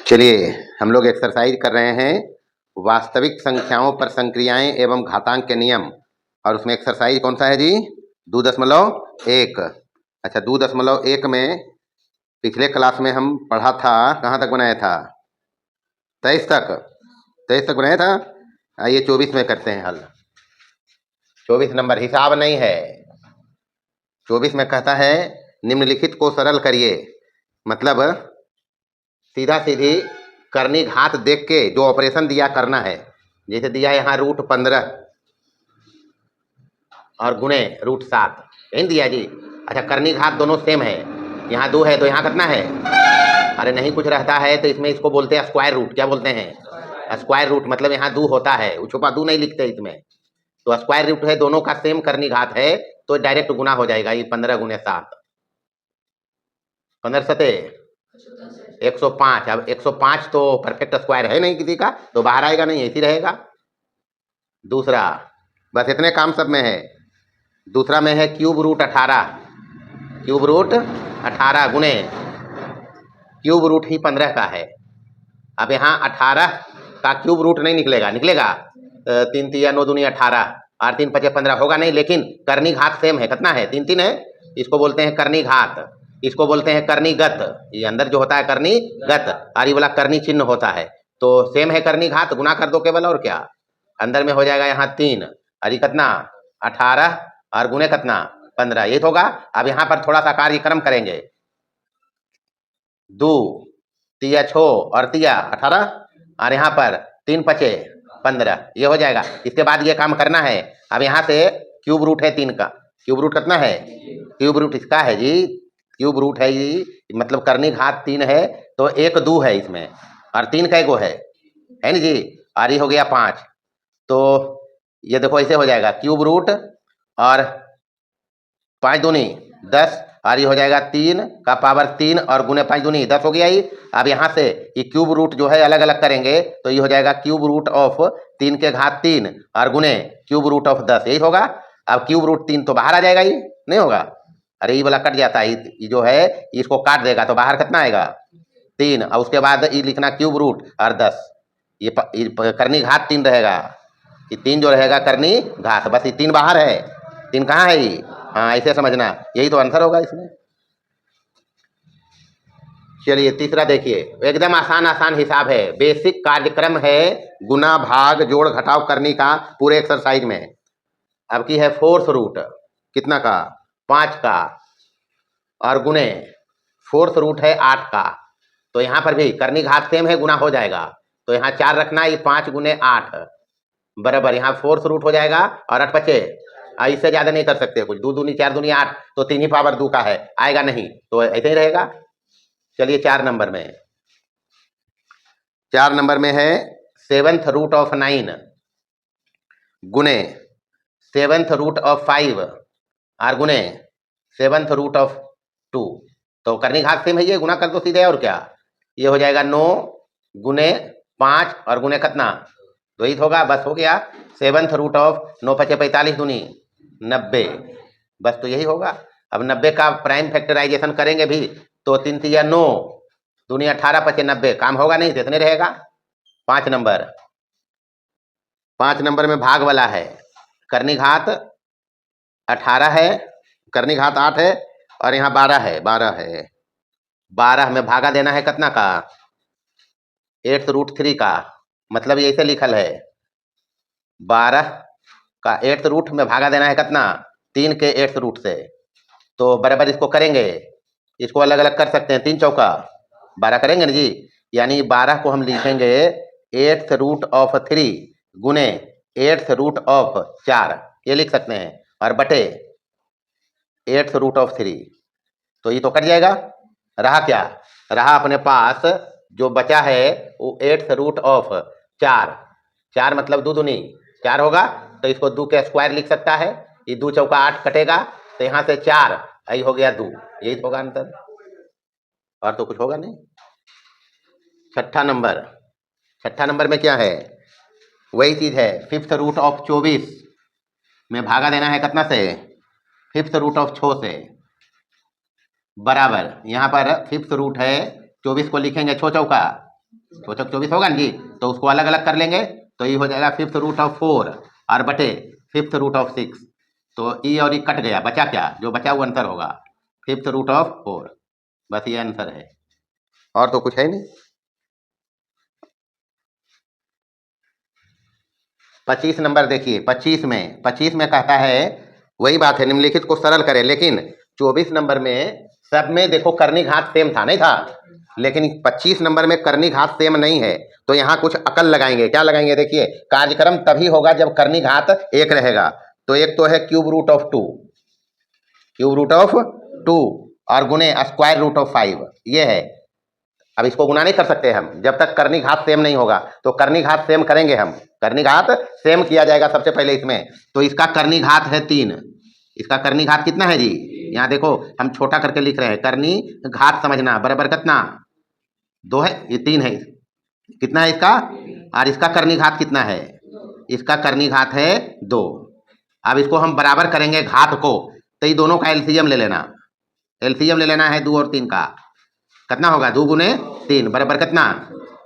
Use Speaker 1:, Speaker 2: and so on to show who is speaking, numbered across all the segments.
Speaker 1: चलिए हम लोग एक्सरसाइज कर रहे हैं वास्तविक संख्याओं पर संक्रियाएं एवं घातांक के नियम। और उसमें एक्सरसाइज कौन सा है जी? 2.1। अच्छा, 2.1 में पिछले क्लास में हम पढ़ा था, कहाँ तक बनाया था? 23 तक। 23 तक बनाया था। आइए 24 में करते हैं हल। 24 नंबर हिसाब नहीं है। 24 में कहता है निम्नलिखित को सरल करिए। मतलब सीधा सीधी करनी घात देख के जो ऑपरेशन दिया करना है। जैसे दिया यहाँ √15 और गुणे √7, यही दिया जी। अच्छा, करनी घात दोनों सेम है, यहाँ 2 है तो यहाँ कितना है? अरे नहीं कुछ रहता है तो इसमें इसको बोलते हैं स्क्वायर रूट। क्या बोलते हैं? Square root. मतलब यहाँ 2 होता है, वो छुपा 2 नहीं लिखते इसमें, तो स्क्वायर रूट है, दोनों का सेम करनी घात है तो डायरेक्ट गुना हो जाएगा। ये 15 गुने 7, 15 सते 105। अब 105 तो परफेक्ट स्क्वायर है नहीं किसी का, तो बाहर आएगा नहीं, ऐसी रहेगा। दूसरा, बस इतने काम सब में है। दूसरा में है क्यूब रूट 18। क्यूब रूट 18 गुणे क्यूब रूट ही 15 का है। अब यहाँ 18 का क्यूब रूट नहीं निकलेगा, निकलेगा 3 3 9 दूनी 18 और 3 5 15 होगा नहीं, लेकिन करनी घात सेम है। कितना है? 3 3 है। इसको बोलते हैं करनी घात, इसको बोलते हैं करनी गत। ये अंदर जो होता है करनी गत, और ये वाला करनी चिन्ह होता है, तो सेम है करनी घात, गुना कर दो केवल। और क्या अंदर में हो जाएगा? यहाँ 3 और ये कितना? 18 और गुने कितना? 15, ये होगा। अब यहाँ पर थोड़ा सा कार्यक्रम करेंगे। 2 3 6 और 3 18 और यहाँ पर 3 5 15, ये हो जाएगा। इसके बाद ये काम करना है। अब यहाँ से क्यूब रूट है 3 का, क्यूब रूट कितना है? क्यूब रूट इसका है जी, क्यूब रूट है ये, मतलब करनी घात 3 है तो 1 2 है इसमें, और 3 का 1 है ना जी। और ये हो गया 5, तो ये देखो ऐसे हो जाएगा क्यूब रूट और 5 दूनी 10 और ये हो जाएगा 3 का पावर 3 और गुने 5 दूनी 10 हो गया ही। अब यहाँ से ये क्यूब रूट जो है अलग अलग करेंगे तो ये हो जाएगा क्यूब रूट ऑफ 3 के घात 3 और गुने क्यूब रूट ऑफ 10, यही होगा। अब क्यूब रूट 3 तो बाहर आ जाएगा, ये नहीं होगा। अरे ये वाला कट जाता है, ये जो है इसको काट देगा तो बाहर कितना आएगा? 3, और उसके बाद ये लिखना क्यूब रूट और 10, ये करनी घात 3 रहेगा। ये 3 जो रहेगा करनी घात, बस ये 3 बाहर है, 3 कहाँ है ये? हाँ, ऐसे समझना, यही तो आंसर होगा इसमें। चलिए तीसरा देखिए, एकदम आसान आसान हिसाब है, बेसिक कार्यक्रम है, गुना भाग जोड़ घटाव करने का पूरे एक्सरसाइज में। अब की है फोर्थ रूट, कितना का? 5 का, और गुने फोर्थ रूट है 8 का, तो यहाँ पर भी करनी घात सेम है, गुना हो जाएगा। तो यहाँ 4 रखना, ये 5 गुने 8 बराबर, यहाँ फोर्थ रूट हो जाएगा और 8 5, इससे ज्यादा नहीं कर सकते कुछ। 2 दूनी 4 दूनी 8, तो 3 ही पावर 2 का है, आएगा नहीं, तो ऐसे ही रहेगा। चलिए 4 नंबर में, 4 नंबर में है 7th रूट ऑफ 9 गुने 7th रूट ऑफ 5 और गुने 7th रूट ऑफ 2, तो करनी घात सेम है, ये गुना कर दो सीधे। और क्या, ये हो जाएगा 9 गुने 5 और गुने कितना? 2 ही होगा, बस हो गया। 7th रूट ऑफ 9 5 45 दूनी 90, बस तो यही होगा। अब 90 का प्राइम फैक्टराइजेशन करेंगे भी तो 3 3 9 दूनी 18 5 90, काम होगा नहीं, तो इतने रहेगा। 5 नंबर, 5 नंबर में भाग वाला है, करनी घात 18 है, करनी घात 8 है और यहाँ 12 है, 12 है। 12 में भागा देना है कितना का? 8th रूट 3 का, मतलब ये ऐसे लिखल है, 12 का 8th रूट में भागा देना है कितना? 3 के 8th रूट से, तो बराबर इसको करेंगे, इसको अलग अलग कर सकते हैं, 3 चौका 12 करेंगे ना जी। यानी 12 को हम लिखेंगे 8th रूट ऑफ 3 गुने 8th रूट ऑफ 4, ये लिख सकते हैं, और बटे 8th रूट ऑफ 3, तो ये तो कट जाएगा। रहा क्या? रहा अपने पास जो बचा है वो 8th रूट ऑफ 4, 4 मतलब 2 दूनी 4 होगा, तो इसको 2 के स्क्वायर लिख सकता है। ये 2 चौका 8 कटेगा, तो यहाँ से 4 आई हो गया 2, यही होगा आंसर, और तो कुछ होगा नहीं। छठा नंबर, छठा नंबर में क्या है? वही चीज है, 5th रूट ऑफ 24 में भागा देना है कितना से? 5th रूट ऑफ 6 से, बराबर यहाँ पर फिफ्थ रूट है 24 को लिखेंगे छो चौका 24 होगा ना जी, तो उसको अलग अलग कर लेंगे तो ये हो जाएगा फिफ्थ रूट ऑफ 4 और बटे फिफ्थ रूट ऑफ 6। तो ई और ई कट गया, बचा क्या? जो बचा वो आंसर होगा फिफ्थ रूट ऑफ 4। बस ये आंसर है, और तो कुछ है नहीं। 25 नंबर देखिए, 25 में कहता है वही बात है, निम्नलिखित को सरल करें, लेकिन 24 नंबर में सब में देखो करनी घात सेम था, नहीं था? लेकिन 25 नंबर में करनी घात सेम नहीं है, तो यहाँ कुछ अकल लगाएंगे। क्या लगाएंगे? देखिए, कार्यक्रम तभी होगा जब करनी घात एक रहेगा। तो एक तो है क्यूब रूट ऑफ 2 और गुने स्क्वायर रूट ऑफ 5, ये है। अब इसको गुना नहीं कर सकते हम जब तक करनी घात सेम नहीं होगा, तो करनी घात सेम करेंगे हम, करनी घात सेम किया जाएगा सबसे पहले इसमें। तो इसका करनी घात है 3, इसका करनी घात कितना है जी? यहाँ देखो हम छोटा करके लिख रहे हैं, करनी घात समझना, बराबर कितना? 2 है, ये 3 है, कितना है इसका? और इसका करनी घात कितना है? इसका करनी घात है 2। अब इसको हम बराबर करेंगे घात को, तो ये दोनों का एलसीएम ले लेना, एलसीएम ले लेना है 2 और 3 का। कितना होगा? 2 गुने 3 बराबर कितना?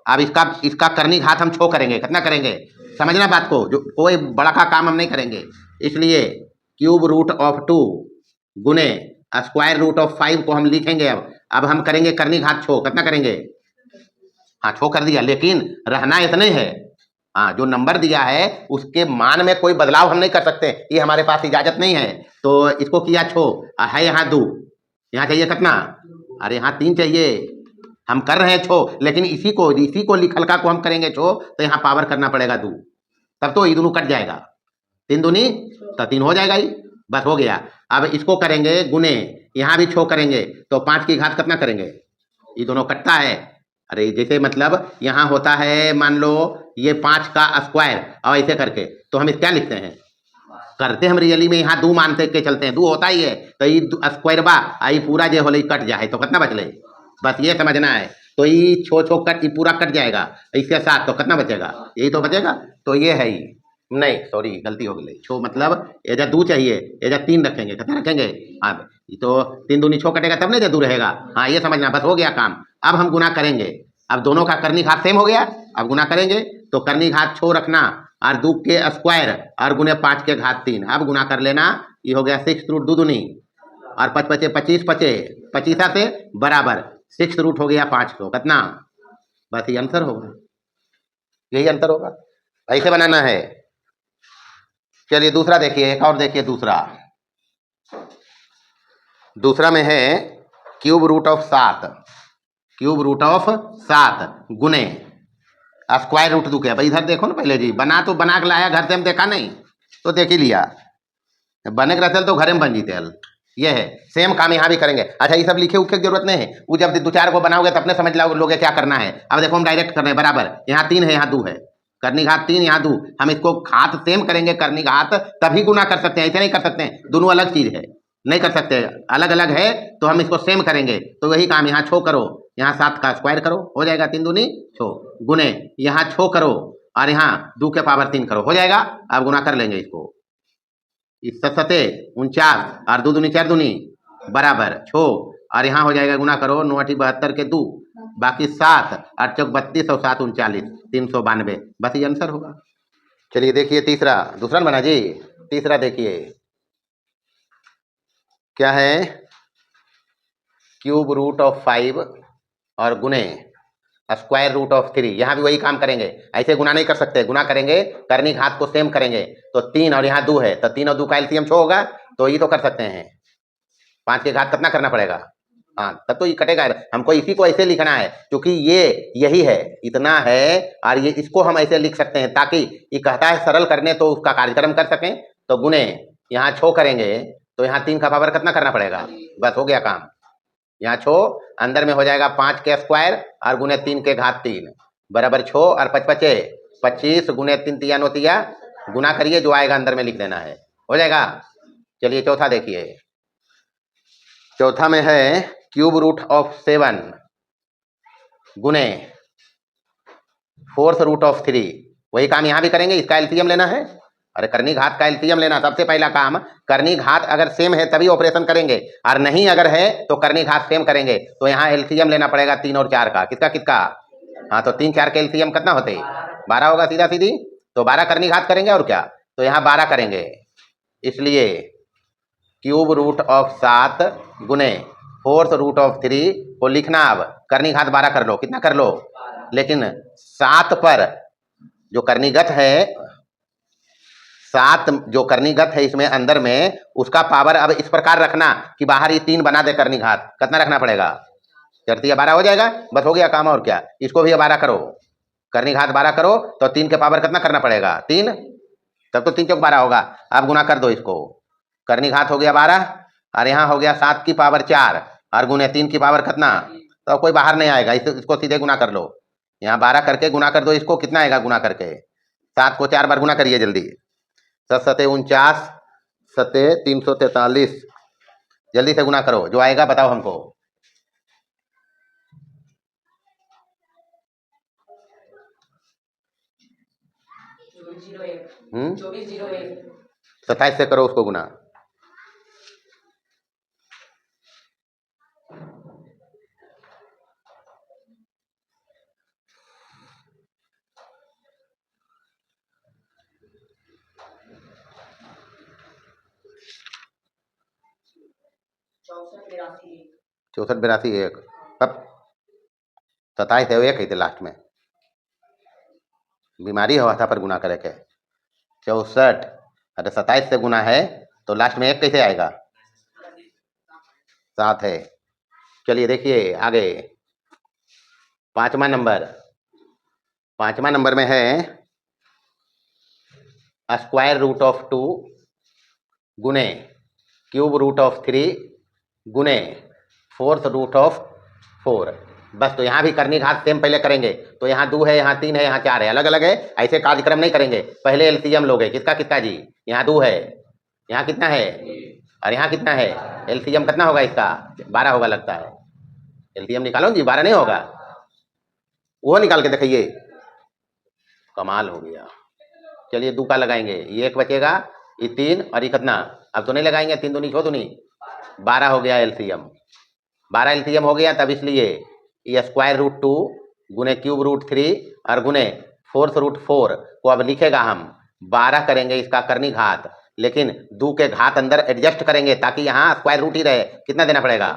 Speaker 1: अब इसका करनी घात हम छो करेंगे, कितना करेंगे? समझना बात को, जो कोई बड़ा का काम हम नहीं करेंगे। इसलिए क्यूब रूट ऑफ 2 गुने स्क्वायर रूट ऑफ 5 को हम लिखेंगे। अब हम करेंगे करनी घात छो, कितना करेंगे? हाँ, छो कर दिया, लेकिन रहना इतने है। हाँ, जो नंबर दिया है उसके मान में कोई बदलाव हम नहीं कर सकते, ये हमारे पास इजाजत नहीं है। तो इसको किया छो, है यहाँ 2, यहाँ चाहिए कितना? अरे यहाँ 3 चाहिए, हम कर रहे हैं छो, लेकिन इसी को लिखलका को हम करेंगे छो, तो यहाँ पावर करना पड़ेगा 2, तब तो ये दोनों कट जाएगा, 3 दूनी तो 3 हो जाएगा, ये बस हो गया। अब इसको करेंगे गुने, यहाँ भी छो करेंगे, तो 5 की घात कितना करेंगे? ये दोनों कटता है। अरे जैसे मतलब यहाँ होता है, मान लो ये 5 का स्क्वायर, और ऐसे करके, तो हम इस क्या लिखते हैं? करते हम रियली में यहाँ 2 मानते के चलते हैं, 2 होता ही है, तो ये स्क्वायर बा आई पूरा जो होले कट जाए, तो कितना बचले? बस ये समझना है। तो ये छो कट, ये पूरा कट जाएगा इसके साथ, तो कितना बचेगा? यही तो बचेगा। तो ये है ही नहीं, सॉरी गलती हो गई, छो मतलब एजा 2 चाहिए, एजा 3 रखेंगे, कितना रखेंगे? हाँ, तो 3 दूनी छो कटेगा तब नहीं 2 रहेगा। हाँ, ये समझना, बस हो गया काम। अब हम गुना करेंगे, अब दोनों का करनी घात सेम हो गया, अब गुना करेंगे तो करनी घात छो रखना और 2 के स्क्वायर और गुने 5 के घात 3। अब गुना कर लेना, ये हो गया 6 रूट 2 दूनी और 5 बचे 25, 25 से बराबर 6 रूट हो गया 5 को, कितना? बस ये आंसर होगा, यही आंसर होगा, ऐसे बनाना है। चलिए दूसरा देखिए, एक और देखिए, दूसरा में है क्यूब रूट ऑफ 7 गुने स्क्वायर रूट 2 के। भाई इधर देखो ना पहले जी, बना के लाया, घर से हम देखा नहीं तो देख ही लिया, बने के रहते तो घरे में बन जीते। ये है सेम काम यहाँ भी करेंगे। अच्छा, ये सब लिखे उखे की जरूरत नहीं है, वो जब 2-4 को बनाओगे तब अपने समझ लोगे क्या करना है। अब देखो हम डायरेक्ट कर रहे हैं, बराबर यहाँ 3 है, यहाँ 2 है, करनी घात 3, यहाँ 2, हम इसको घात सेम करेंगे, करनी घात तभी गुना कर सकते हैं, ऐसे नहीं कर सकते हैं, दोनों अलग चीज है, नहीं कर सकते, अलग अलग है, तो हम इसको सेम करेंगे। तो वही काम, यहाँ छो करो, यहाँ 7 का स्क्वायर करो, हो जाएगा 3 दूनी छो, गुने यहाँ छो करो और यहाँ 2 के पावर 3 करो, हो जाएगा। अब गुना कर लेंगे इसको, इस 7 49 और 2 दूनी 4 दूनी बराबर छो, और यहाँ हो जाएगा गुना करो 9 8 72 के 2, बाकी 7 8 चौक 32 और 7 39 392, बस ये आंसर होगा। चलिए देखिए दूसरा बना जी, तीसरा देखिए क्या है, क्यूब रूट ऑफ 5 और गुने स्क्वायर रूट ऑफ 3। यहाँ भी वही काम करेंगे, ऐसे गुना नहीं कर सकते, गुना करेंगे करनी घात को सेम करेंगे। तो 3 और यहाँ 2 है, तो 3 और 2 का एलसीएम छो होगा, तो ये तो कर सकते हैं। 5 के घात कितना करना पड़ेगा? हाँ, तब तो ये कटेगा। हमको इसी को ऐसे लिखना है क्योंकि ये यही है, इतना है, और ये इसको हम ऐसे लिख सकते हैं ताकि ये कहता है सरल करने, तो उसका कार्यक्रम कर सकें। तो गुने यहाँ छो करेंगे, तो यहाँ 3 का पावर कितना करना पड़ेगा? बस हो गया काम, यहाँ छो अंदर में हो जाएगा 5 के स्क्वायर और गुने 3 के घात 3 बराबर छो, और 5 5 25 गुने 3 तिया 9 तिया, गुना करिए, जो आएगा अंदर में लिख देना है, हो जाएगा। चलिए चौथा देखिए, चौथा में है क्यूब रूट ऑफ 7 गुने 4th रूट ऑफ 3। वही काम यहाँ भी करेंगे, इसका एलसीएम लेना है अरे करनी घात का एलसीएम लेना सबसे पहला काम। करनी घात अगर सेम है तभी ऑपरेशन करेंगे, और नहीं अगर है तो करनी घात सेम करेंगे। तो यहाँ एलसीएम लेना पड़ेगा 3 और 4 का। किसका किसका? हाँ, तो 3 4 के एलसीएम कितना होते? 12 होगा सीधा सीधी। तो 12 करनी घात करेंगे और क्या, तो यहाँ 12 करेंगे। इसलिए क्यूब रूट ऑफ 7 गुने फोर्थ रूट ऑफ 3 को लिखना। अब करनी घात 12 कर लो, कितना कर लो, लेकिन 7 पर जो करनीगत है, 7 जो करनीगत है इसमें अंदर में, उसका पावर अब इस प्रकार रखना कि बाहर ये 3 बना दे करनी घात। कितना रखना पड़ेगा? चरतिया 12 हो जाएगा, बस हो गया काम। और क्या, इसको भी 12 करो, करनी घात 12 करो तो 3 के पावर कितना करना पड़ेगा? 3, तब तो 3 चौक 12 होगा। अब गुना कर दो इसको, करनी घात हो गया 12 और यहाँ हो गया 7 की पावर 4 और गुने 3 की पावर कितना, तो कोई बाहर नहीं आएगा। इसको सीधे गुना कर लो, यहाँ 12 करके गुना कर दो इसको। कितना आएगा गुना करके? 7 को 4 बार गुना करिए जल्दी। 7 सते 49 सते 343, जल्दी से गुना करो, जो आएगा बताओ हमको। हम्म, 27 से करो उसको गुना। चौसठ 82 1, अब 27 है, एक है लास्ट में, बीमारी हुआ था पर गुना करे के 64। अरे 27 से गुना है तो लास्ट में 1 कैसे आएगा? 7 है। चलिए देखिए आगे, पांचवा नंबर में है स्क्वायर रूट ऑफ 2 गुने क्यूब रूट ऑफ 3 गुने फोर्थ रूट ऑफ 4। बस, तो यहाँ भी करनी घात सेम पहले करेंगे। तो यहाँ 2 है, यहाँ 3 है, यहाँ 4 है, अलग अलग है, ऐसे कार्यक्रम नहीं करेंगे। पहले एलसीएम लोगे, किसका किसका जी? यहाँ 2 है, यहाँ कितना है, और यहाँ कितना है? एलसीएम कितना होगा इसका? 12 होगा लगता है। एलसीएम निकालो जी, 12 नहीं होगा, वो निकाल के दिखाइए। कमाल हो गया। चलिए 2 का लगाएंगे, ये 1 बचेगा, ये 3 और ये कितना, अब तो नहीं लगाएंगे, 3 दूनी 6 दूनी 12 हो गया एलसीएम। 12 एलसीएम हो गया, तब इसलिए ये स्क्वायर रूट 2 गुने क्यूब रूट 3 और गुने फोर्थ रूट 4 को अब लिखेगा हम 12 करेंगे इसका करनी घात, लेकिन 2 के घात अंदर एडजस्ट करेंगे ताकि यहाँ स्क्वायर रूट ही रहे। कितना देना पड़ेगा?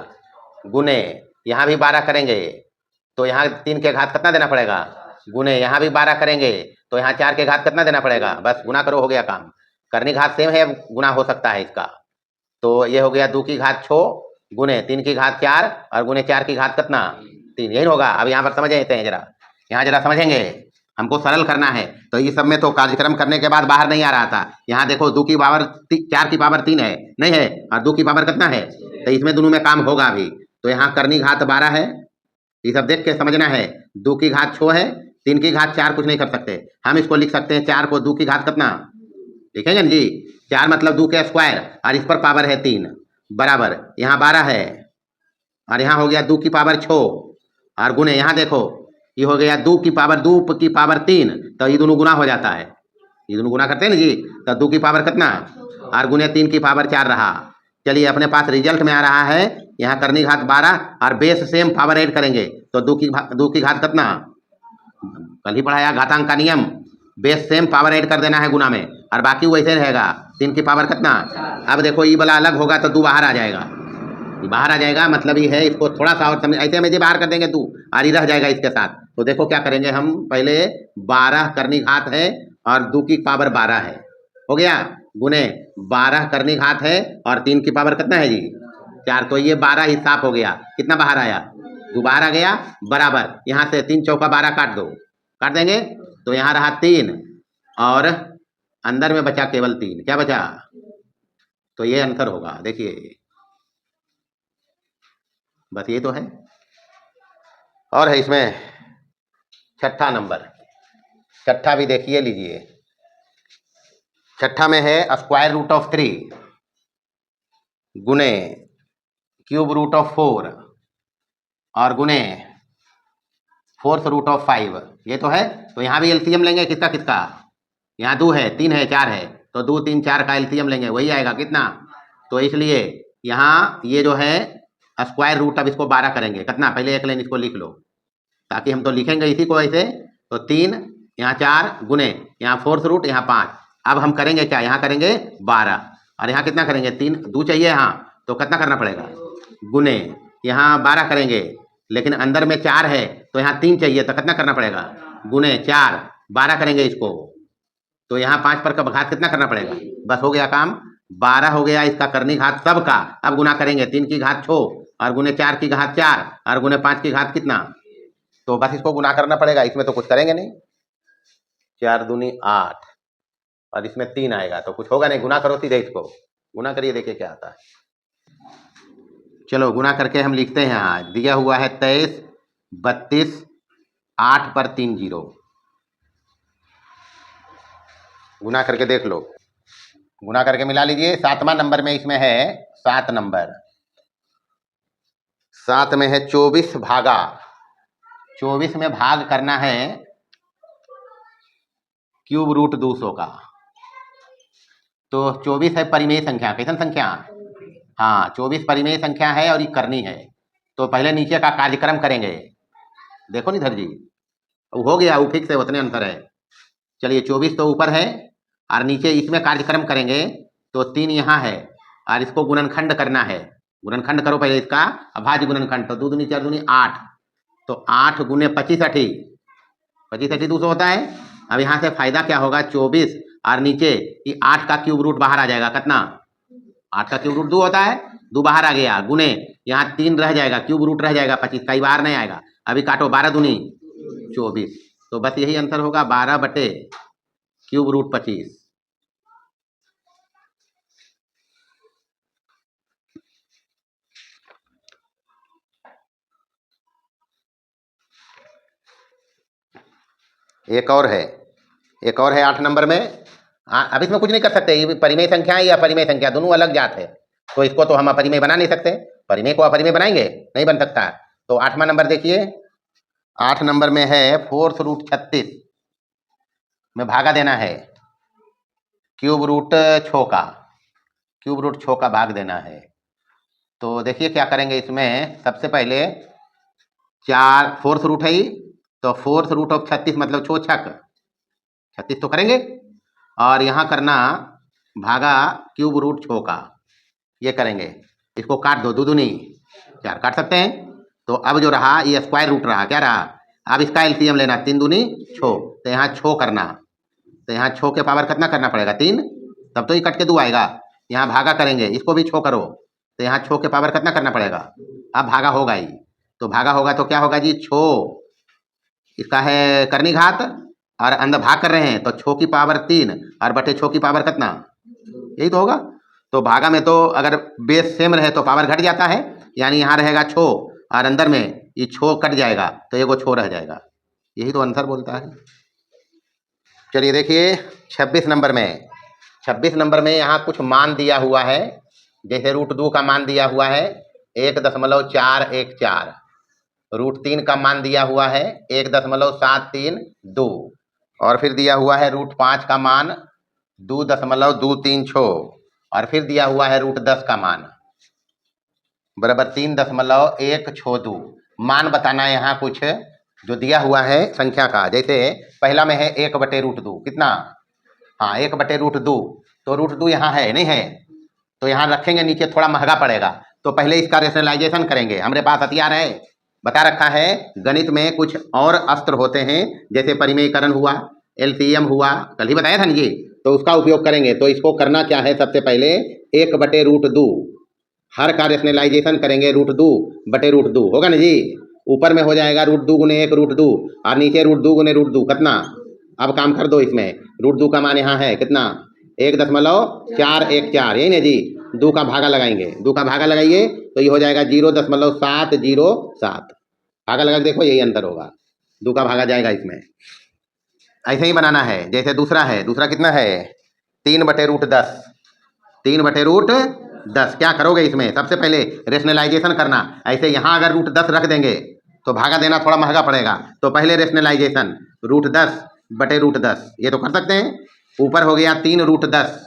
Speaker 1: गुने, यहाँ भी 12 करेंगे तो यहाँ 3 के घात कितना देना पड़ेगा? गुने, यहाँ भी 12 करेंगे तो यहाँ 4 के घात कितना देना पड़ेगा? बस गुना करो, हो गया काम। करनी घात सेम है, गुना हो सकता है इसका। तो ये हो गया 2 की घात 6 गुने 3 की घात 4 और गुने 4 की घात कितना? 3। यही होगा। अब यहाँ पर समझ लेते हैं जरा, यहाँ जरा समझेंगे, हमको सरल करना है। तो ये सब में तो कार्यक्रम करने के बाद बाहर नहीं आ रहा था। यहाँ देखो 2 की पावर 4 की पावर 3 है, नहीं है, और 2 की पावर कितना है, तो इसमें दोनों में काम होगा अभी। तो यहाँ करनी घात 12 है, ये सब देख के समझना है। 2 की घात 6 है, 3 की घात 4 कुछ नहीं कर सकते हम, इसको लिख सकते हैं 4 को 2 की घात कितना लिखेंगे जी? 4 मतलब 2 के स्क्वायर और इस पर पावर है 3 बराबर, यहाँ 12 है और यहाँ हो गया 2 की पावर 6 और गुने, यहाँ देखो ये हो गया 2 की पावर 3, तो ये दोनों गुना हो जाता है, ये दोनों गुना करते हैं ना जी। तो 2 की पावर कितना और गुने 3 की पावर 4 रहा। चलिए अपने पास रिजल्ट में आ रहा है, यहाँ करनी घात 12 और बेस सेम पावर ऐड करेंगे तो 2 की घात कितना, कल ही पढ़ाया घातांक का नियम, बेस सेम पावर ऐड कर देना है गुना में और बाकी वैसे रहेगा। 3 की पावर कितना, अब देखो ये वाला अलग होगा तो 2 बाहर आ जाएगा, ये बाहर आ जाएगा, मतलब ये है, इसको थोड़ा सा और समझ, ऐसे में ये बाहर कर देंगे 2 और ये रह जाएगा इसके साथ। तो देखो क्या करेंगे हम, पहले 12 करनी घात है और 2 की पावर 12 है, हो गया, गुने 12 करनी घात है और 3 की पावर कितना है जी? 4। तो ये 12 ही साफ हो गया, कितना बाहर आया? 2 बाहर आ गया बराबर, यहाँ से 3 चौका 12 काट दो, काट देंगे तो यहाँ रहा 3 और अंदर में बचा केवल 3, क्या बचा? तो ये आंसर होगा, देखिए बस ये तो है। और है इसमें छठा नंबर, छठा भी देखिए लीजिए। छठा में है स्क्वायर रूट ऑफ 3 गुने क्यूब रूट ऑफ 4 और गुने फोर्थ रूट ऑफ 5, ये तो है। तो यहाँ भी एलसीएम लेंगे, किसका किसका? यहाँ 2 है, 3 है, 4 है, तो 2 3 4 का एलसीएम लेंगे, वही आएगा कितना। तो इसलिए यहाँ ये जो है स्क्वायर रूट, अब इसको 12 करेंगे कितना, पहले एक लाइन इसको लिख लो ताकि हम तो लिखेंगे इसी को ऐसे। तो 3 यहाँ 4 गुने यहाँ फोर्थ रूट यहाँ 5। अब हम करेंगे क्या, यहाँ करेंगे 12 और यहाँ कितना करेंगे 3, 2 चाहिए यहाँ, तो कितना करना पड़ेगा गुने, यहाँ 12 करेंगे लेकिन अंदर में 4 है तो यहाँ 3 चाहिए तो कितना करना पड़ेगा गुने 4, 12 करेंगे इसको तो यहाँ 5 पर का घात कितना करना पड़ेगा, बस हो गया काम, 12 हो गया इसका करनी घात सबका। अब गुना करेंगे 3 की घात 6 और गुने 4 की घात 4 और गुने 5 की घात कितना, तो बस इसको गुना करना पड़ेगा, इसमें तो कुछ करेंगे नहीं। 4 दूनी 8 और इसमें 3 आएगा तो कुछ होगा नहीं, गुना करो सीधे, इसको गुना करिए देखिए क्या आता है। चलो गुना करके हम लिखते हैं, यहाँ दिया हुआ है 23 32 8 पर 3 0, गुना करके देख लो, गुना करके मिला लीजिए। 7वां नंबर में इसमें है 7 नंबर, 7 में है 24 भागा, 24 में भाग करना है क्यूब रूट 200 का। तो 24 है परिमेय संख्या, कैसन संख्या, हाँ 24 परिमेय संख्या है और ये करनी है। तो पहले नीचे का कार्यक्रम करेंगे, देखो निधर जी हो गया, वो फिक्स है, उतने अंतर है। चलिए 24 तो ऊपर है और नीचे इसमें कार्यक्रम करेंगे तो 3 यहाँ है और इसको गुणनखंड करना है, गुणनखंड करो पहले इसका, अभाज्य गुणनखंड। तो 2 दूनी 4 दूनी 8, तो 8 गुने 25 80, 25 80 200 होता है। अब यहाँ से फायदा क्या होगा 24 और नीचे ये 8 का क्यूब रूट बाहर आ जाएगा कितना, 8 का क्यूब रूट 2 होता है, 2 बाहर आ गया गुने यहाँ 3 रह जाएगा, क्यूब रूट रह जाएगा 25, कई बार नहीं आएगा। अभी काटो 12 दूनी 24, तो बस यही आंसर होगा 12 बटे क्यूब रूट 25। एक और है, एक और है 8 नंबर में। अब इसमें कुछ नहीं कर सकते, ये परिमेय संख्या है या अपरिमेय संख्या दोनों अलग जात है, तो इसको तो हम अपरिमेय बना नहीं सकते, परिमेय को अपरिमेय बनाएंगे नहीं बन सकता। तो 8वां नंबर देखिए, 8 नंबर में है फोर्थ रूट 36 में भागा देना है क्यूब रूट 6 का, क्यूब रूट 6 का भाग देना है। तो देखिए क्या करेंगे इसमें, सबसे पहले 4 फोर्थ रूट है तो फोर्थ रूट ऑफ 36 मतलब 6 छक 36 तो करेंगे और यहाँ करना भागा क्यूब रूट 6 का, ये करेंगे, इसको काट दो, 2 दूनी 4 काट सकते हैं। तो अब जो रहा ये स्क्वायर रूट रहा, क्या रहा, अब इसका एलसीएम लेना, 3 दूनी 6, तो यहाँ 6 करना, तो यहाँ 6 के पावर कितना करना पड़ेगा 3, तब तो ये कट के 2 आएगा। यहाँ भागा करेंगे, इसको भी 6 करो, तो यहाँ 6 के पावर कितना करना पड़ेगा, अब भागा होगा ही, तो भागा होगा तो क्या होगा जी 6, इसका है करनी घात और अंदर भाग कर रहे हैं तो 6 की पावर 3 और बटे 6 की पावर कितना, यही तो होगा। तो भागा में तो अगर बेस सेम रहे तो पावर घट जाता है, यानी यहाँ रहेगा 6 और अंदर में ये 6 कट जाएगा तो एगो 6 रह जाएगा, यही तो आंसर बोलता है। चलिए देखिए 26 नंबर में, 26 नंबर में यहाँ कुछ मान दिया हुआ है, जैसे रूट 2 का मान दिया हुआ है 1.414, रूट 3 का मान दिया हुआ है 1.732 और फिर दिया हुआ है रूट 5 का मान 2.236 और फिर दिया हुआ है रूट 10 का मान बराबर 3.162। मान बताना है यहाँ कुछ जो दिया हुआ है संख्या का, जैसे पहला में है 1 बटे रूट 2, कितना, हाँ 1 बटे रूट 2, तो रूट 2 यहाँ है नहीं है, तो यहाँ रखेंगे नीचे, थोड़ा महंगा पड़ेगा, तो पहले इसका रेशनलाइजेशन करेंगे। हमारे पास हथियार है, बता रखा है गणित में कुछ और अस्त्र होते हैं, जैसे परिमेयकरण हुआ, एलसीएम हुआ, कल ही बताया था ना जी, तो उसका उपयोग करेंगे। तो इसको करना क्या है, सबसे पहले 1 बटे रूट 2, हर का रेशनलाइजेशन करेंगे रूट 2 बटे रूट 2 होगा ना जी, ऊपर में हो जाएगा रूट 2 गुने 1 रूट 2 और नीचे रूट 2 गुने रूट 2 कितना। अब काम कर दो, इसमें रूट 2 का मान यहाँ है कितना 1.414, यही ना जी, 2 का भागा लगाएंगे, 2 का भागा लगाइए तो ये हो जाएगा 0.707, भागा लगा के देखो यही अंतर होगा, 2 का भागा जाएगा इसमें। ऐसे ही बनाना है। जैसे दूसरा है, दूसरा कितना है 3 बटे रूट 10, 3 बटे रूट 10, क्या करोगे इसमें, सबसे पहले रेशनलाइजेशन करना। ऐसे यहाँ अगर रूट 10 रख देंगे तो भागा देना थोड़ा महंगा पड़ेगा, तो पहले रेशनलाइजेशन रूट 10 बटे रूट 10, ये तो कर सकते हैं। ऊपर हो गया 3√10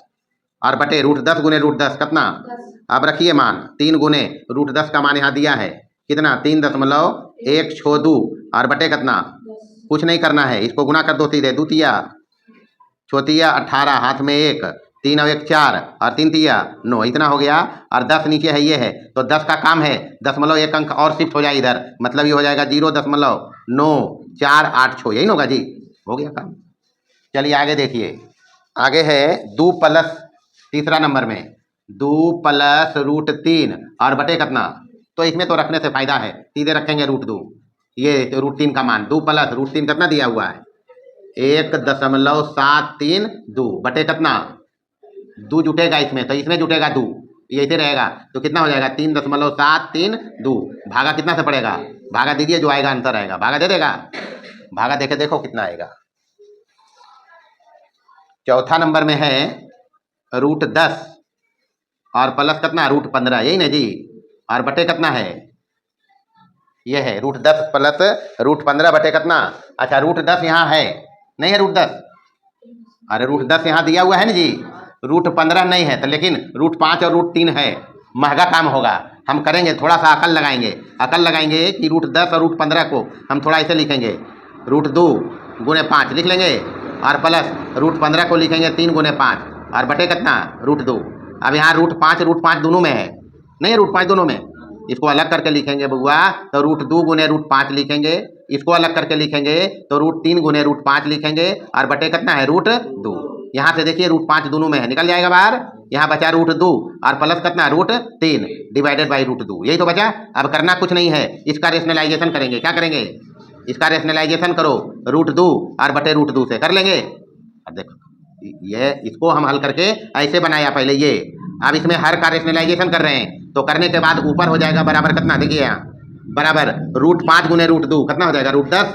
Speaker 1: और बटे √10 गुने √10 कितना। अब रखिए मान 3 गुने √10 का मान यहाँ दिया है कितना 3.162 और बटे कितना। कुछ नहीं करना है, इसको गुना कर दो सीधे। 2 तिया छोतिया 18 हाथ में 1 3 और 1 4 और 3 तिया 9 इतना हो गया। और 10 नीचे है ये है तो 10 का काम है 1 अंक और शिफ्ट हो जाए इधर, मतलब ये हो जाएगा 0.948 यही होगा जी। हो गया काम। चलिए आगे देखिए, आगे है 2 प्लस तीसरा नंबर में 2 प्लस √3 और बटे कितना। तो इसमें तो रखने से फायदा है, सीधे रखेंगे √2 ये √3 का मान। 2 प्लस √3 कितना दिया हुआ है 1.732 बटे कितना। 2 जुटेगा इसमें तो इसमें जुटेगा 2, ये ऐसे रहेगा तो कितना हो जाएगा 3.732 भागा कितना से पड़ेगा। भागा दीजिए जो आएगा आंसर आएगा, भागा दे देगा। भागा देखे देखो कितना आएगा। चौथा नंबर में है √10 और प्लस कितना √15 यही ना जी, और बटे कितना है ये है √10 प्लस √15 बटे कितना। अच्छा √10 यहाँ है नहीं है √10, अरे √10 यहाँ दिया हुआ है ना जी, √15 नहीं है तो लेकिन √5 और √3 है। महंगा काम होगा, हम करेंगे थोड़ा सा अकल लगाएंगे कि √10 और √15 को हम थोड़ा ऐसे लिखेंगे √2 गुने 5 लिख लेंगे और प्लस √15 को लिखेंगे 3 गुने 5 और बटे कितना √2। अब यहाँ √5 दोनों में है नहीं है, √5 दोनों में, इसको अलग करके लिखेंगे बउआ तो √2 गुने √5 लिखेंगे, इसको अलग करके लिखेंगे तो √3 गुने √5 लिखेंगे और बटे कितना है √2। यहाँ से देखिए √5 दोनों में है निकल जाएगा बाहर, यहाँ बचा √2 और प्लस कितना √3 डिवाइडेड बाई √2 यही तो बचा। अब करना कुछ नहीं है, इसका रेशनलाइजेशन करेंगे। क्या करेंगे, इसका रेशनलाइजेशन करो √2 और बटे √2 से कर लेंगे। अब देखो ये इसको हम हल करके ऐसे बनाया पहले ये, अब इसमें हर का रेशनलाइजेशन कर रहे हैं तो करने के बाद ऊपर हो जाएगा बराबर कितना देखिए यहाँ बराबर √5 गुने √2 कितना हो जाएगा √10,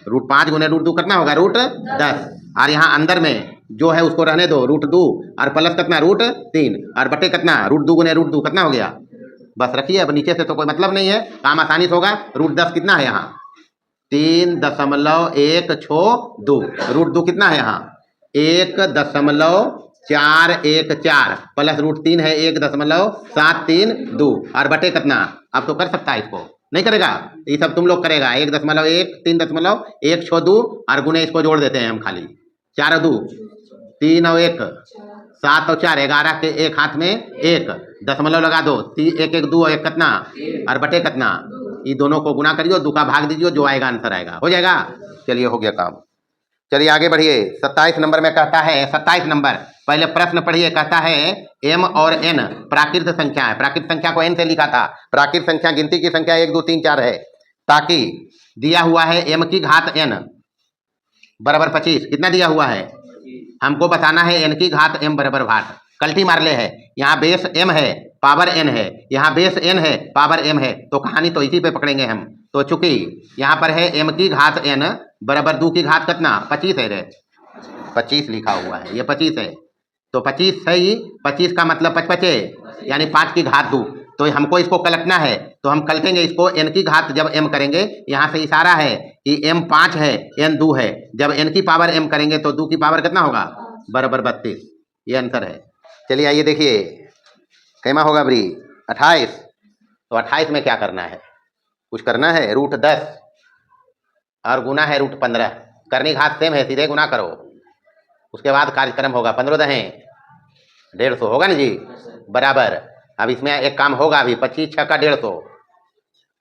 Speaker 1: √5 गुने √2 कितना होगा √10 और यहाँ अंदर में जो है उसको रहने दो √2 और प्लस कितना √3 और बटे कितना √2 गुने √2 कितना हो गया। बस रखिए, अब नीचे से तो कोई मतलब नहीं है, काम आसानी से होगा। √10 कितना है यहाँ 3.162 √2 कितना है यहाँ 1.414 प्लस √3 है 1.732 और बटे कितना। अब तो कर सकता है, इसको नहीं करेगा ये सब तुम लोग करेगा 1.1 3.162 और गुने इसको जोड़ देते हैं हम खाली 4 और 2 3 और 1 7 और 4 11 के एक हाथ में 1 दशमलव लगा दो 1 1 2 और 1 कितना और बटे कितना। ये दोनों को गुना करियो 2 का भाग दीजिए जो आएगा आंसर आएगा, हो जाएगा। चलिए हो गया काम। चलिए आगे बढ़िए, 27 नंबर में कहता है 27 नंबर पहले प्रश्न पढ़िए। कहता है m और n प्राकृत संख्या है, प्राकृत संख्या को n से लिखा था, प्राकृत संख्या गिनती की संख्या 1 2 3 4 है, ताकि दिया हुआ है m की घात n बराबर 25 कितना दिया हुआ है हमको बताना है n की घात m बराबर भाट। कल्टी मार ले है, यहाँ बेस m है पावर n है, यहाँ बेस n है पावर m है, तो कहानी तो इसी पे पकड़ेंगे हम। तो चूंकि यहाँ पर है m की घात n बराबर 2 की घात कितना 25 है रे, 25 लिखा हुआ है, ये 25 है तो 25 सही, 25 का मतलब 55 यानी 5 की घात 2। तो हमको इसको कलटना है तो हम कलटेंगे इसको n की घात जब m करेंगे, यहाँ से इशारा है कि m 5 है n 2 है, जब n की पावर m करेंगे तो 2 की पावर कितना होगा बराबर 32, ये आंसर है। चलिए आइए देखिए कैमा होगा बरी 28। तो 28 में क्या करना है, कुछ करना है √10 और गुना है √15, करनी घात सेम है सीधे गुना करो, उसके बाद कार्यक्रम होगा 15 दहें 150 होगा ना जी बराबर। अब इसमें एक काम होगा अभी 25 6 का 150,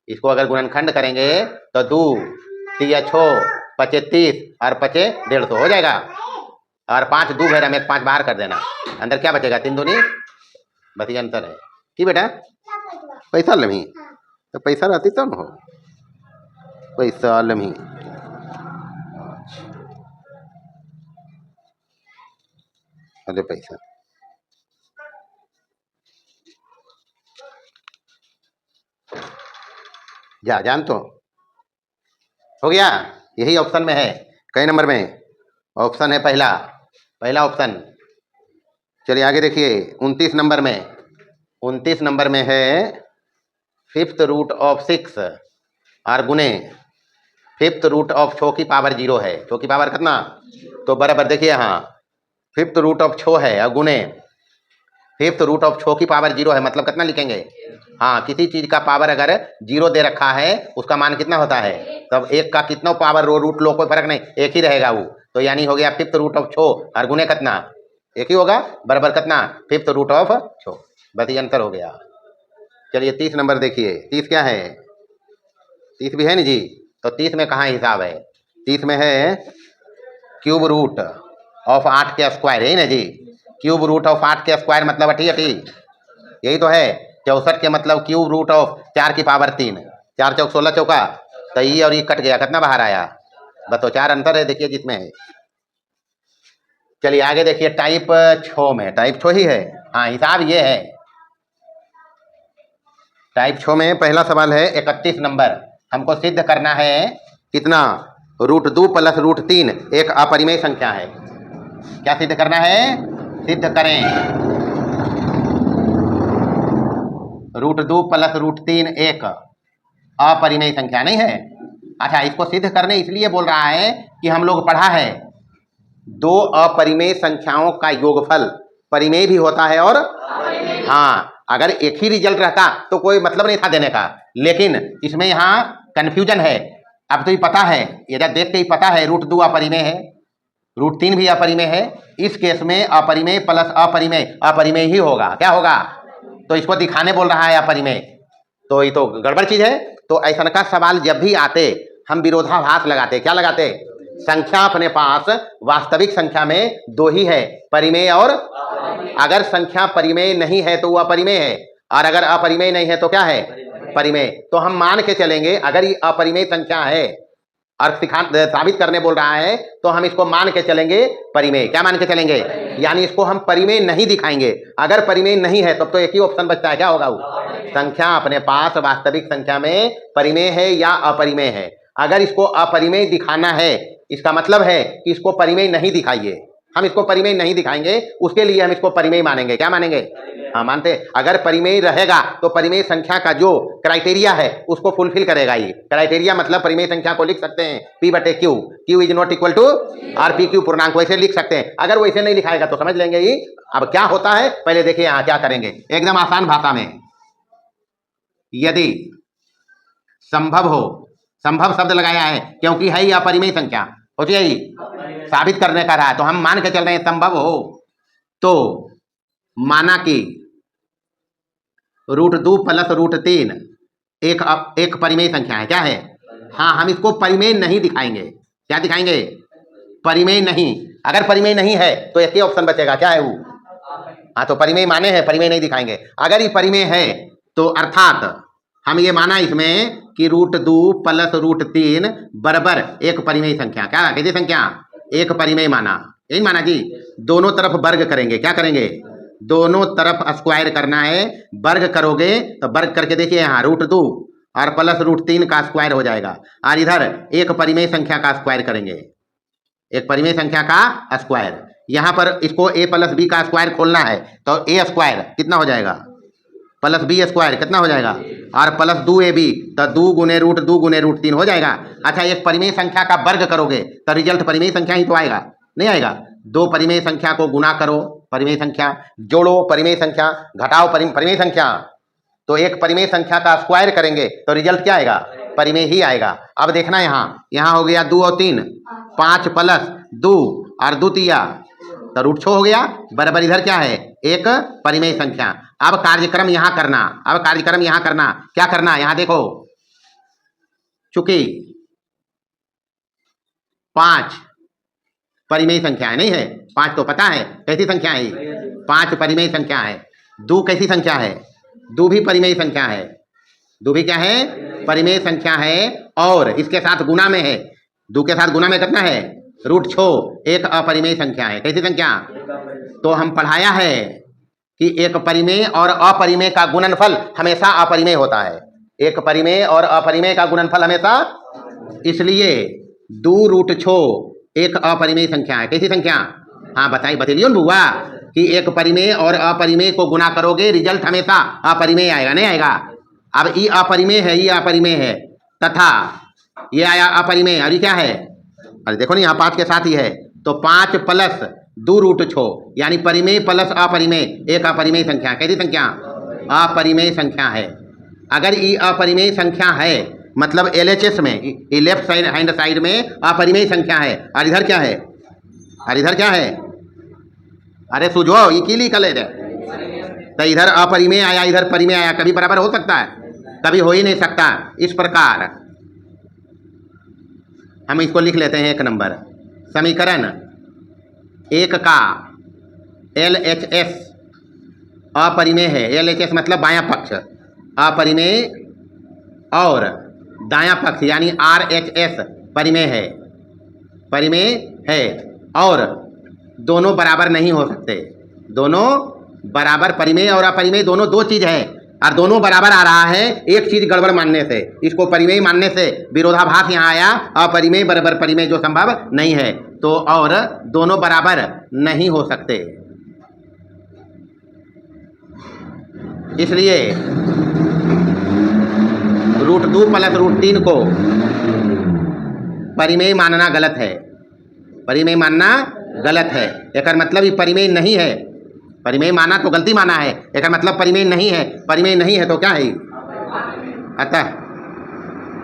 Speaker 1: इसको अगर गुणनखंड करेंगे तो 2 3 6 25 और 5 150 हो जाएगा और 5 2 भेड़ा में 5 बाहर कर देना, अंदर क्या बचेगा 3 दूनी बस, ये अंतर है कि बेटा पैसा लम्ही तो पैसा रहती तब हो पैसा लम्ही। अरे पैसा जा जान तो हो गया, यही ऑप्शन में है। कई नंबर में ऑप्शन है पहला ऑप्शन। चलिए आगे देखिए 29 नंबर में, 29 नंबर में है 5th रूट ऑफ 6 और गुने 5th रूट ऑफ 6 की पावर 0 है, 6 की पावर कितना तो बराबर देखिए यहाँ फिफ्थ रूट ऑफ 6 है और गुने फिफ्थ रूट ऑफ 6 की पावर 0 है, मतलब कितना लिखेंगे? हाँ, किसी चीज का पावर अगर 0 दे रखा है उसका मान कितना होता है? तब एक का कितना पावर रो रूट लो कोई फर्क नहीं, एक ही रहेगा वो। तो यानी हो गया फिफ्थ रूट ऑफ 6 और गुने कितना? एक ही होगा, बराबर कितना? Fifth root of 6। बस ये अंतर हो गया। चलिए 30 नंबर देखिए। 30 क्या है? 30 भी है ना जी। तो 30 में कहाँ हिसाब है? 30 में है क्यूब रूट ऑफ 8 के स्क्वायर, है ना जी। क्यूब रूट ऑफ 8 के स्क्वायर मतलब 88, यही तो है। 64 के मतलब क्यूब रूट ऑफ 4 की पावर 3, 4 चौक 16 चौका, तो ये और ये कट गया, कितना बाहर आया? बस तो 4 अंतर है, देखिए जिसमें है। चलिए आगे देखिए टाइप 6 में, टाइप 6 ही है। हाँ, हिसाब ये है। टाइप 6 में पहला सवाल है 31 नंबर। हमको सिद्ध करना है कितना? √2 + √3 एक अपरिमेय संख्या है। क्या सिद्ध करना है? सिद्ध करें √2 + √3 एक अपरिमेय संख्या, नहीं है? अच्छा, इसको सिद्ध करने इसलिए बोल रहा है कि हम लोग पढ़ा है दो अपरिमेय संख्याओं का योगफल परिमेय भी होता है और हाँ, अगर एक ही रिजल्ट रहता तो कोई मतलब नहीं था देने का, लेकिन इसमें यहाँ कंफ्यूजन है। अब तो ये पता है, ये देख के ही पता है √2 अपरिमेय है, √3 भी अपरिमेय है। इस केस में अपरिमेय प्लस अपरिमेय अपरिमेय ही होगा। क्या होगा? तो इसको दिखाने बोल रहा है अपरिमेय, तो ये तो गड़बड़ चीज है। तो ऐसा का सवाल जब भी आते हम विरोधाभास लगाते। क्या लगाते? संख्या अपने पास वास्तविक संख्या में दो ही है, परिमेय और अगर संख्या परिमेय नहीं है तो वो अपरिमेय है, और अगर अपरिमेय नहीं है तो क्या है? परिमेय। तो हम मान के चलेंगे अगर ये अपरिमेय संख्या है और साबित करने बोल रहा है तो हम इसको मान के चलेंगे परिमेय। क्या मान के चलेंगे? यानी इसको हम परिमेय नहीं दिखाएंगे। अगर परिमेय नहीं है तब तो एक ही ऑप्शन बचता है, क्या होगा वो? संख्या अपने पास वास्तविक संख्या में परिमेय है या अपरिमेय है। अगर इसको अपरिमेय दिखाना है, इसका मतलब है कि इसको परिमेय नहीं दिखाइए। हम इसको परिमेय नहीं दिखाएंगे, उसके लिए हम इसको परिमेय मानेंगे। क्या मानेंगे? हाँ, मानते। अगर परिमेय रहेगा तो परिमेय संख्या का जो क्राइटेरिया है उसको फुलफिल करेगा। ये क्राइटेरिया मतलब परिमेय संख्या को लिख सकते हैं P/Q, Q is not equal to are PQ पूर्णांक, वैसे लिख सकते हैं। अगर वैसे नहीं लिखाएगा तो समझ लेंगे ये। अब क्या होता है पहले देखिए यहाँ क्या करेंगे, एकदम आसान भाषा में। यदि संभव हो, संभव शब्द लगाया है क्योंकि है ये अपरिमेय संख्या, हो जाएगी साबित करने का रहा, तो हम मान के चल रहे हैं संभव हो तो माना कि √2 + √3 एक परिमेय संख्या है। क्या है? हाँ, हम इसको परिमेय नहीं दिखाएंगे। क्या दिखाएंगे? परिमेय नहीं। अगर परिमेय नहीं है तो एक ही ऑप्शन बचेगा, क्या है वो? हाँ, तो परिमेय माने हैं, परिमेय नहीं दिखाएंगे। अगर ये परिमेय है तो अर्थात हम ये माना इसमें कि √2 + √3 बराबर एक परिमेय संख्या। क्या? कैसी संख्या? एक परिमेय माना। यही माना जी। दोनों तरफ वर्ग करेंगे। क्या करेंगे? दोनों तरफ स्क्वायर करना है। वर्ग करोगे तो वर्ग करके देखिए यहाँ √2 और प्लस √3 का स्क्वायर हो जाएगा, और इधर एक परिमेय संख्या का स्क्वायर करेंगे। एक परिमेय संख्या का स्क्वायर, यहाँ पर इसको a + b का स्क्वायर खोलना है तो a स्क्वायर कितना हो जाएगा? प्लस b स्क्वायर कितना हो जाएगा? और प्लस 2ab, तो 2 × √2 × √3 हो जाएगा। अच्छा, एक परिमेय संख्या का वर्ग करोगे तो रिजल्ट परिमेय संख्या ही तो आएगा, नहीं आएगा? दो परिमेय संख्या को गुना करो, परिमेय संख्या, जोड़ो परिमेय संख्या, घटाओ परिमेय संख्या, तो एक परिमेय संख्या का स्क्वायर करेंगे तो रिजल्ट क्या आएगा? परिमेय ही आएगा। अब देखना यहाँ हो गया 2 और 3, 5 + 2 और 2 तिया तो √6 हो गया, बराबर इधर क्या है? एक परिमेय संख्या। अब कार्यक्रम यहाँ करना, अब कार्यक्रम यहाँ करना। क्या करना? यहाँ देखो, चूंकि 5 परिमेय संख्या है, नहीं है? 5 तो पता है कैसी संख्या है? 5 परिमेय संख्या है। 2 कैसी संख्या है? 2 भी परिमेय संख्या है। 2 भी क्या है? परिमेय संख्या है, और इसके साथ गुना में है। 2 के साथ गुना में कितना है? √6 एक अपरिमेय संख्या है। कैसी संख्या? तो हम पढ़ाया है कि एक परिमेय और अपरिमेय का गुणनफल हमेशा अपरिमेय होता है। एक परिमेय और अपरिमेय का गुणनफल हमेशा, इसलिए 2√6 एक अपरिमेय संख्या है। कैसी संख्या? हाँ, बतलियो ना बुआ कि एक परिमेय और अपरिमेय को गुना करोगे रिजल्ट हमेशा अपरिमेय आएगा, नहीं आएगा? अब ये अपरिमेय है, ये अपरिमेय है, तथा ये आया अपरिमेय, और ये क्या है? अरे देखो ना, यहाँ 5 के साथ ही है, तो 5 + दो रूट छो, यानी परिमेय प्लस अपरिमेय एक अपरिमेय संख्या। कैसी संख्या? अपरिमेय संख्या है। अगर ये अपरिमेय संख्या है मतलब LHS में ये लेफ्ट साइड हैंड साइड में अपरिमेय संख्या है, और इधर क्या है? और इधर क्या है? अरे सुझो ये की लिखल है, तो इधर अपरिमेय आया इधर परिमेय आया, कभी बराबर हो सकता है? कभी हो ही नहीं सकता। इस प्रकार हम इसको लिख लेते हैं 1 नंबर समीकरण 1 का LHS अपरिमेय है। LHS मतलब बायां पक्ष अपरिमेय और दायां पक्ष यानी RHS परिमेय है, परिमेय है। और दोनों बराबर नहीं हो सकते, दोनों बराबर परिमेय और अपरिमेय दोनों दो चीज है, और दोनों बराबर आ रहा है एक चीज गड़बड़ मानने से। इसको परिमेय मानने से विरोधाभास यहाँ आया, अपरिमेय बराबर परिमेय जो संभव नहीं है, तो और दोनों बराबर नहीं हो सकते। इसलिए √2 प्लस √3 को परिमेय मानना गलत है, परिमेय मानना गलत है। एक मतलब ये परिमेय नहीं है, परिमेय माना तो गलती माना है, एक मतलब परिमेय नहीं है, परिमेय नहीं है तो क्या है? अतः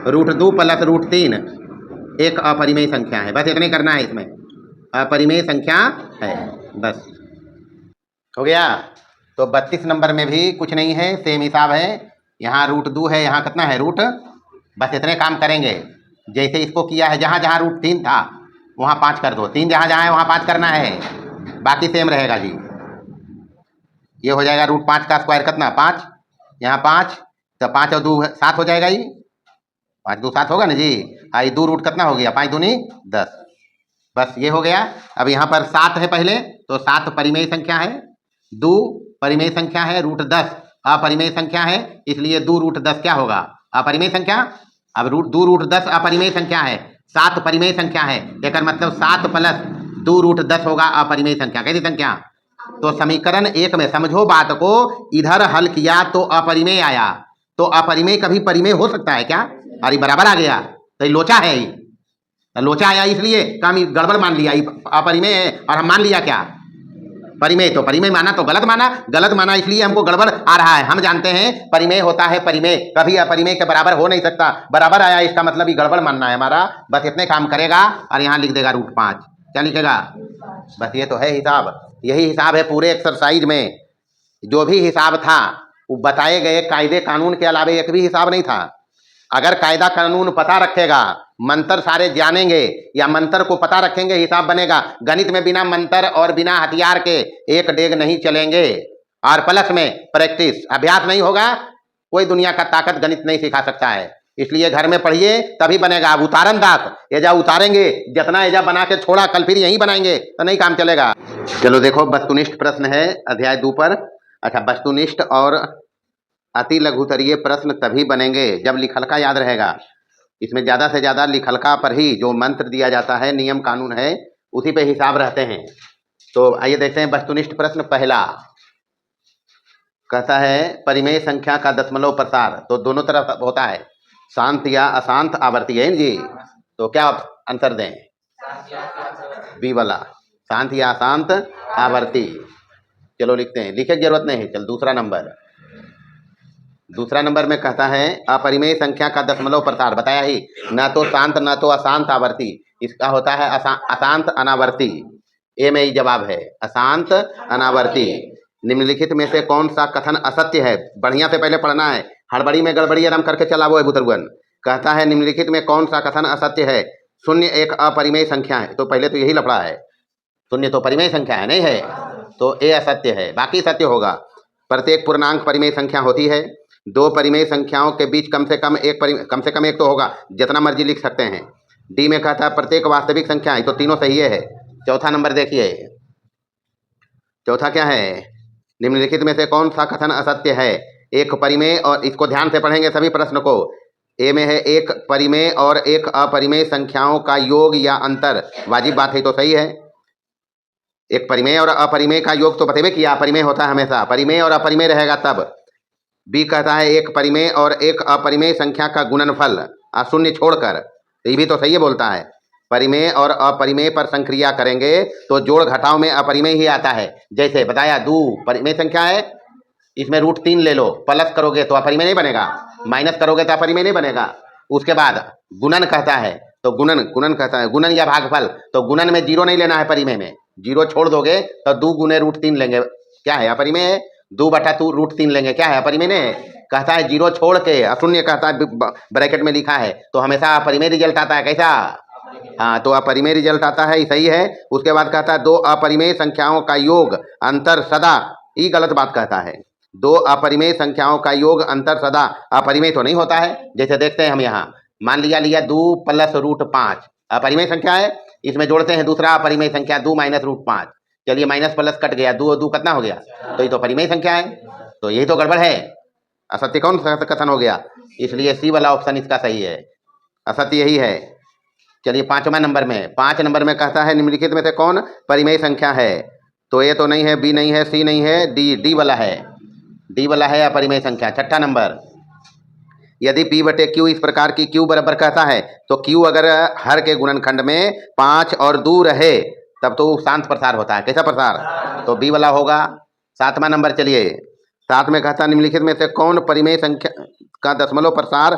Speaker 1: √2 प्लस √3 एक अपरिमेय संख्या है। बस इतने करना है, इसमें अपरिमेय संख्या है, बस हो गया। तो 32 नंबर में भी कुछ नहीं है, सेम हिसाब है। यहाँ √2 है, यहाँ कितना है रूट, बस इतने काम करेंगे जैसे इसको किया है। जहाँ जहाँ √3 था वहाँ 5 कर दो, 3 जहाँ जहाँ है वहाँ 5 करना है, बाकी सेम रहेगा जी। ये हो जाएगा √5 का स्क्वायर कितना 5, यहाँ 5, तो 5 और 2 7 हो जाएगा, ये 5 2 7 होगा ना जी। हाँ, ये 2 रूट कितना हो गया 5 दूनी 10, बस ये हो गया। अब यहाँ पर 7 है पहले, तो 7 परिमेय संख्या है, 2 परिमेय संख्या है, √10 अपरिमेय संख्या है, इसलिए 2 √10 क्या होगा? अपरिमेय संख्या। अब 2 √10 अपरिमेय संख्या है, 7 परिमेय संख्या है, एक मतलब 7 प्लस 2 √10 होगा अपरिमेय संख्या। कैसी संख्या? तो समीकरण 1 में समझो बात को, इधर हल किया तो अपरिमेय आया, तो अपरिमेय कभी परिमेय हो सकता है क्या? अरे बराबर आ गया, तो ये लोचा है, ये लोचा आया इसलिए काम गड़बड़ मान लिया, अपरिमेय है और हम मान लिया क्या परिमेय। तो परिमेय माना तो गलत माना, गलत माना इसलिए हमको गड़बड़ आ रहा है। हम जानते हैं परिमेय होता है परिमेय, कभी अपरिमेय के बराबर हो नहीं सकता, बराबर आया इसका मतलब ये गड़बड़ मानना है हमारा। बस इतने काम करेगा और यहाँ लिख देगा √5, क्या लिखेगा? बस ये तो है हिसाब, यही हिसाब है पूरे एक्सरसाइज में। जो भी हिसाब था वो बताए गए कायदे कानून के अलावा एक भी हिसाब नहीं था। अगर कायदा कानून पता रखेगा, मंत्र सारे जानेंगे या मंत्र को पता रखेंगे, हिसाब बनेगा। गणित में बिना मंत्र और बिना हथियार के एक डेग नहीं चलेंगे। और प्लस में प्रैक्टिस, अभ्यास नहीं होगा कोई दुनिया का ताकत गणित नहीं सिखा सकता है, इसलिए घर में पढ़िए तभी बनेगा। अब उतारन दास एजा उतारेंगे, जितना एजा बना के छोड़ा कल फिर यही बनाएंगे तो नहीं काम चलेगा। चलो देखो, वस्तुनिष्ठ प्रश्न है अध्याय 2 पर। अच्छा, वस्तुनिष्ठ और अति लघुतरीय प्रश्न तभी बनेंगे जब लिखलका याद रहेगा। इसमें ज़्यादा से ज़्यादा लिखलका पर ही जो मंत्र दिया जाता है, नियम कानून है, उसी पे हिसाब रहते हैं। तो आइए देखते हैं वस्तुनिष्ठ प्रश्न पहला। कहता है परिमेय संख्या का दशमलव प्रसार, तो दोनों तरफ होता है, शांत या अशांत आवर्ती है जी। तो क्या आंसर दें? बी वाला, शांत या अशांत आवर्ती। चलो लिखते हैं, लिखे की जरूरत नहीं है। चल दूसरा नंबर में कहता है अपरिमेय संख्या का दशमलव प्रसार, बताया ही, ना तो शांत ना तो अशांत आवर्ती, इसका होता है अशांत अनावर्ती। ए में ही जवाब है, अशांत अनावर्ती। निम्नलिखित में से कौन सा कथन असत्य है? बढ़िया से पहले पढ़ना है, हड़बड़ी में गड़बड़ी आराम करके चला वो है बुतरुगन। कहता है निम्नलिखित में कौन सा कथन असत्य है? शून्य एक अपरिमेय संख्या है, तो पहले तो यही लफड़ा है, शून्य तो परिमेय संख्या है नहीं है, तो ए असत्य है, बाकी सत्य होगा। प्रत्येक पूर्णांक परिमेय संख्या होती है। दो परिमेय संख्याओं के बीच कम से कम एक तो होगा, जितना मर्जी लिख सकते हैं। डी में कहता है प्रत्येक वास्तविक संख्या है, तो तीनों सही है। चौथा नंबर देखिए, चौथा क्या है? निम्नलिखित में से कौन सा कथन असत्य है? एक परिमेय, और इसको ध्यान से पढ़ेंगे सभी प्रश्न को। ए में है एक परिमेय और एक अपरिमेय संख्याओं का योग या अंतर, वाजिब बात है तो सही है। एक परिमेय और अपरिमेय का योग तो बतेबे किया, अपरिमेय होता है हमेशा, परिमेय और अपरिमेय रहेगा तब। बी कहता है एक परिमेय और एक अपरिमेय संख्या का गुणनफल शून्य छोड़कर, ये भी तो सही है बोलता है। परिमेय और अपरिमेय पर संक्रिया करेंगे तो जोड़ घटाव में अपरिमेय ही आता है। जैसे बताया, दो परिमेय संख्या है, इसमें √3 ले लो, प्लस करोगे तो अपरिमेय नहीं बनेगा, माइनस करोगे तो अपरिमेय नहीं बनेगा। उसके बाद गुणन कहता है तो गुणन कहता है, गुणन या भागफल, तो गुणन में 0 नहीं लेना है, परिमेय में 0 छोड़ दोगे तो 2 गुने √3 लेंगे, क्या है अपरिमेय है। 2/2 √3 लेंगे, क्या है अपरिमेय नहीं। कहता है 0 छोड़ के अशून्य कहता है, ब्रैकेट में लिखा है, तो हमेशा अपरिमेय रिजल्ट आता है। कैसा? हाँ, तो अपरिमेय रिजल्ट आता है, सही है। उसके बाद कहता है 2 अपरिमेय संख्याओं का योग अंतर सदा, ये गलत बात कहता है। 2 अपरिमेय संख्याओं का योग अंतर सदा अपरिमेय तो नहीं होता है। जैसे देखते हैं हम यहाँ, मान लिया 2 + √5 अपरिमेय संख्या है, इसमें जोड़ते हैं दूसरा अपरिमेय संख्या 2 - √5, चलिए माइनस प्लस कट गया, 2 और 2 कितना हो गया, तो ये तो परिमेय संख्या है, तो यही तो गड़बड़ है, असत्य कौन कथन हो गया। इसलिए सी वाला ऑप्शन इसका सही है, असत्य यही है। चलिए 5वां नंबर में, 5 नंबर में कहता है निम्नलिखित में से कौन परिमेय संख्या है, तो ए तो नहीं है, बी नहीं है, सी नहीं है, डी वाला है, डी वाला है अपरिमेय संख्या। 6ठा नंबर, यदि P/Q इस प्रकार की Q बराबर कहता है तो Q अगर हर के गुणनखंड में 5 और 2 रहे तब तो शांत प्रसार होता है। कैसा प्रसार? तो बी वाला होगा। 7वां नंबर, चलिए 7 में कहता निम्नलिखित में से कौन परिमेय संख्या का दशमलव प्रसार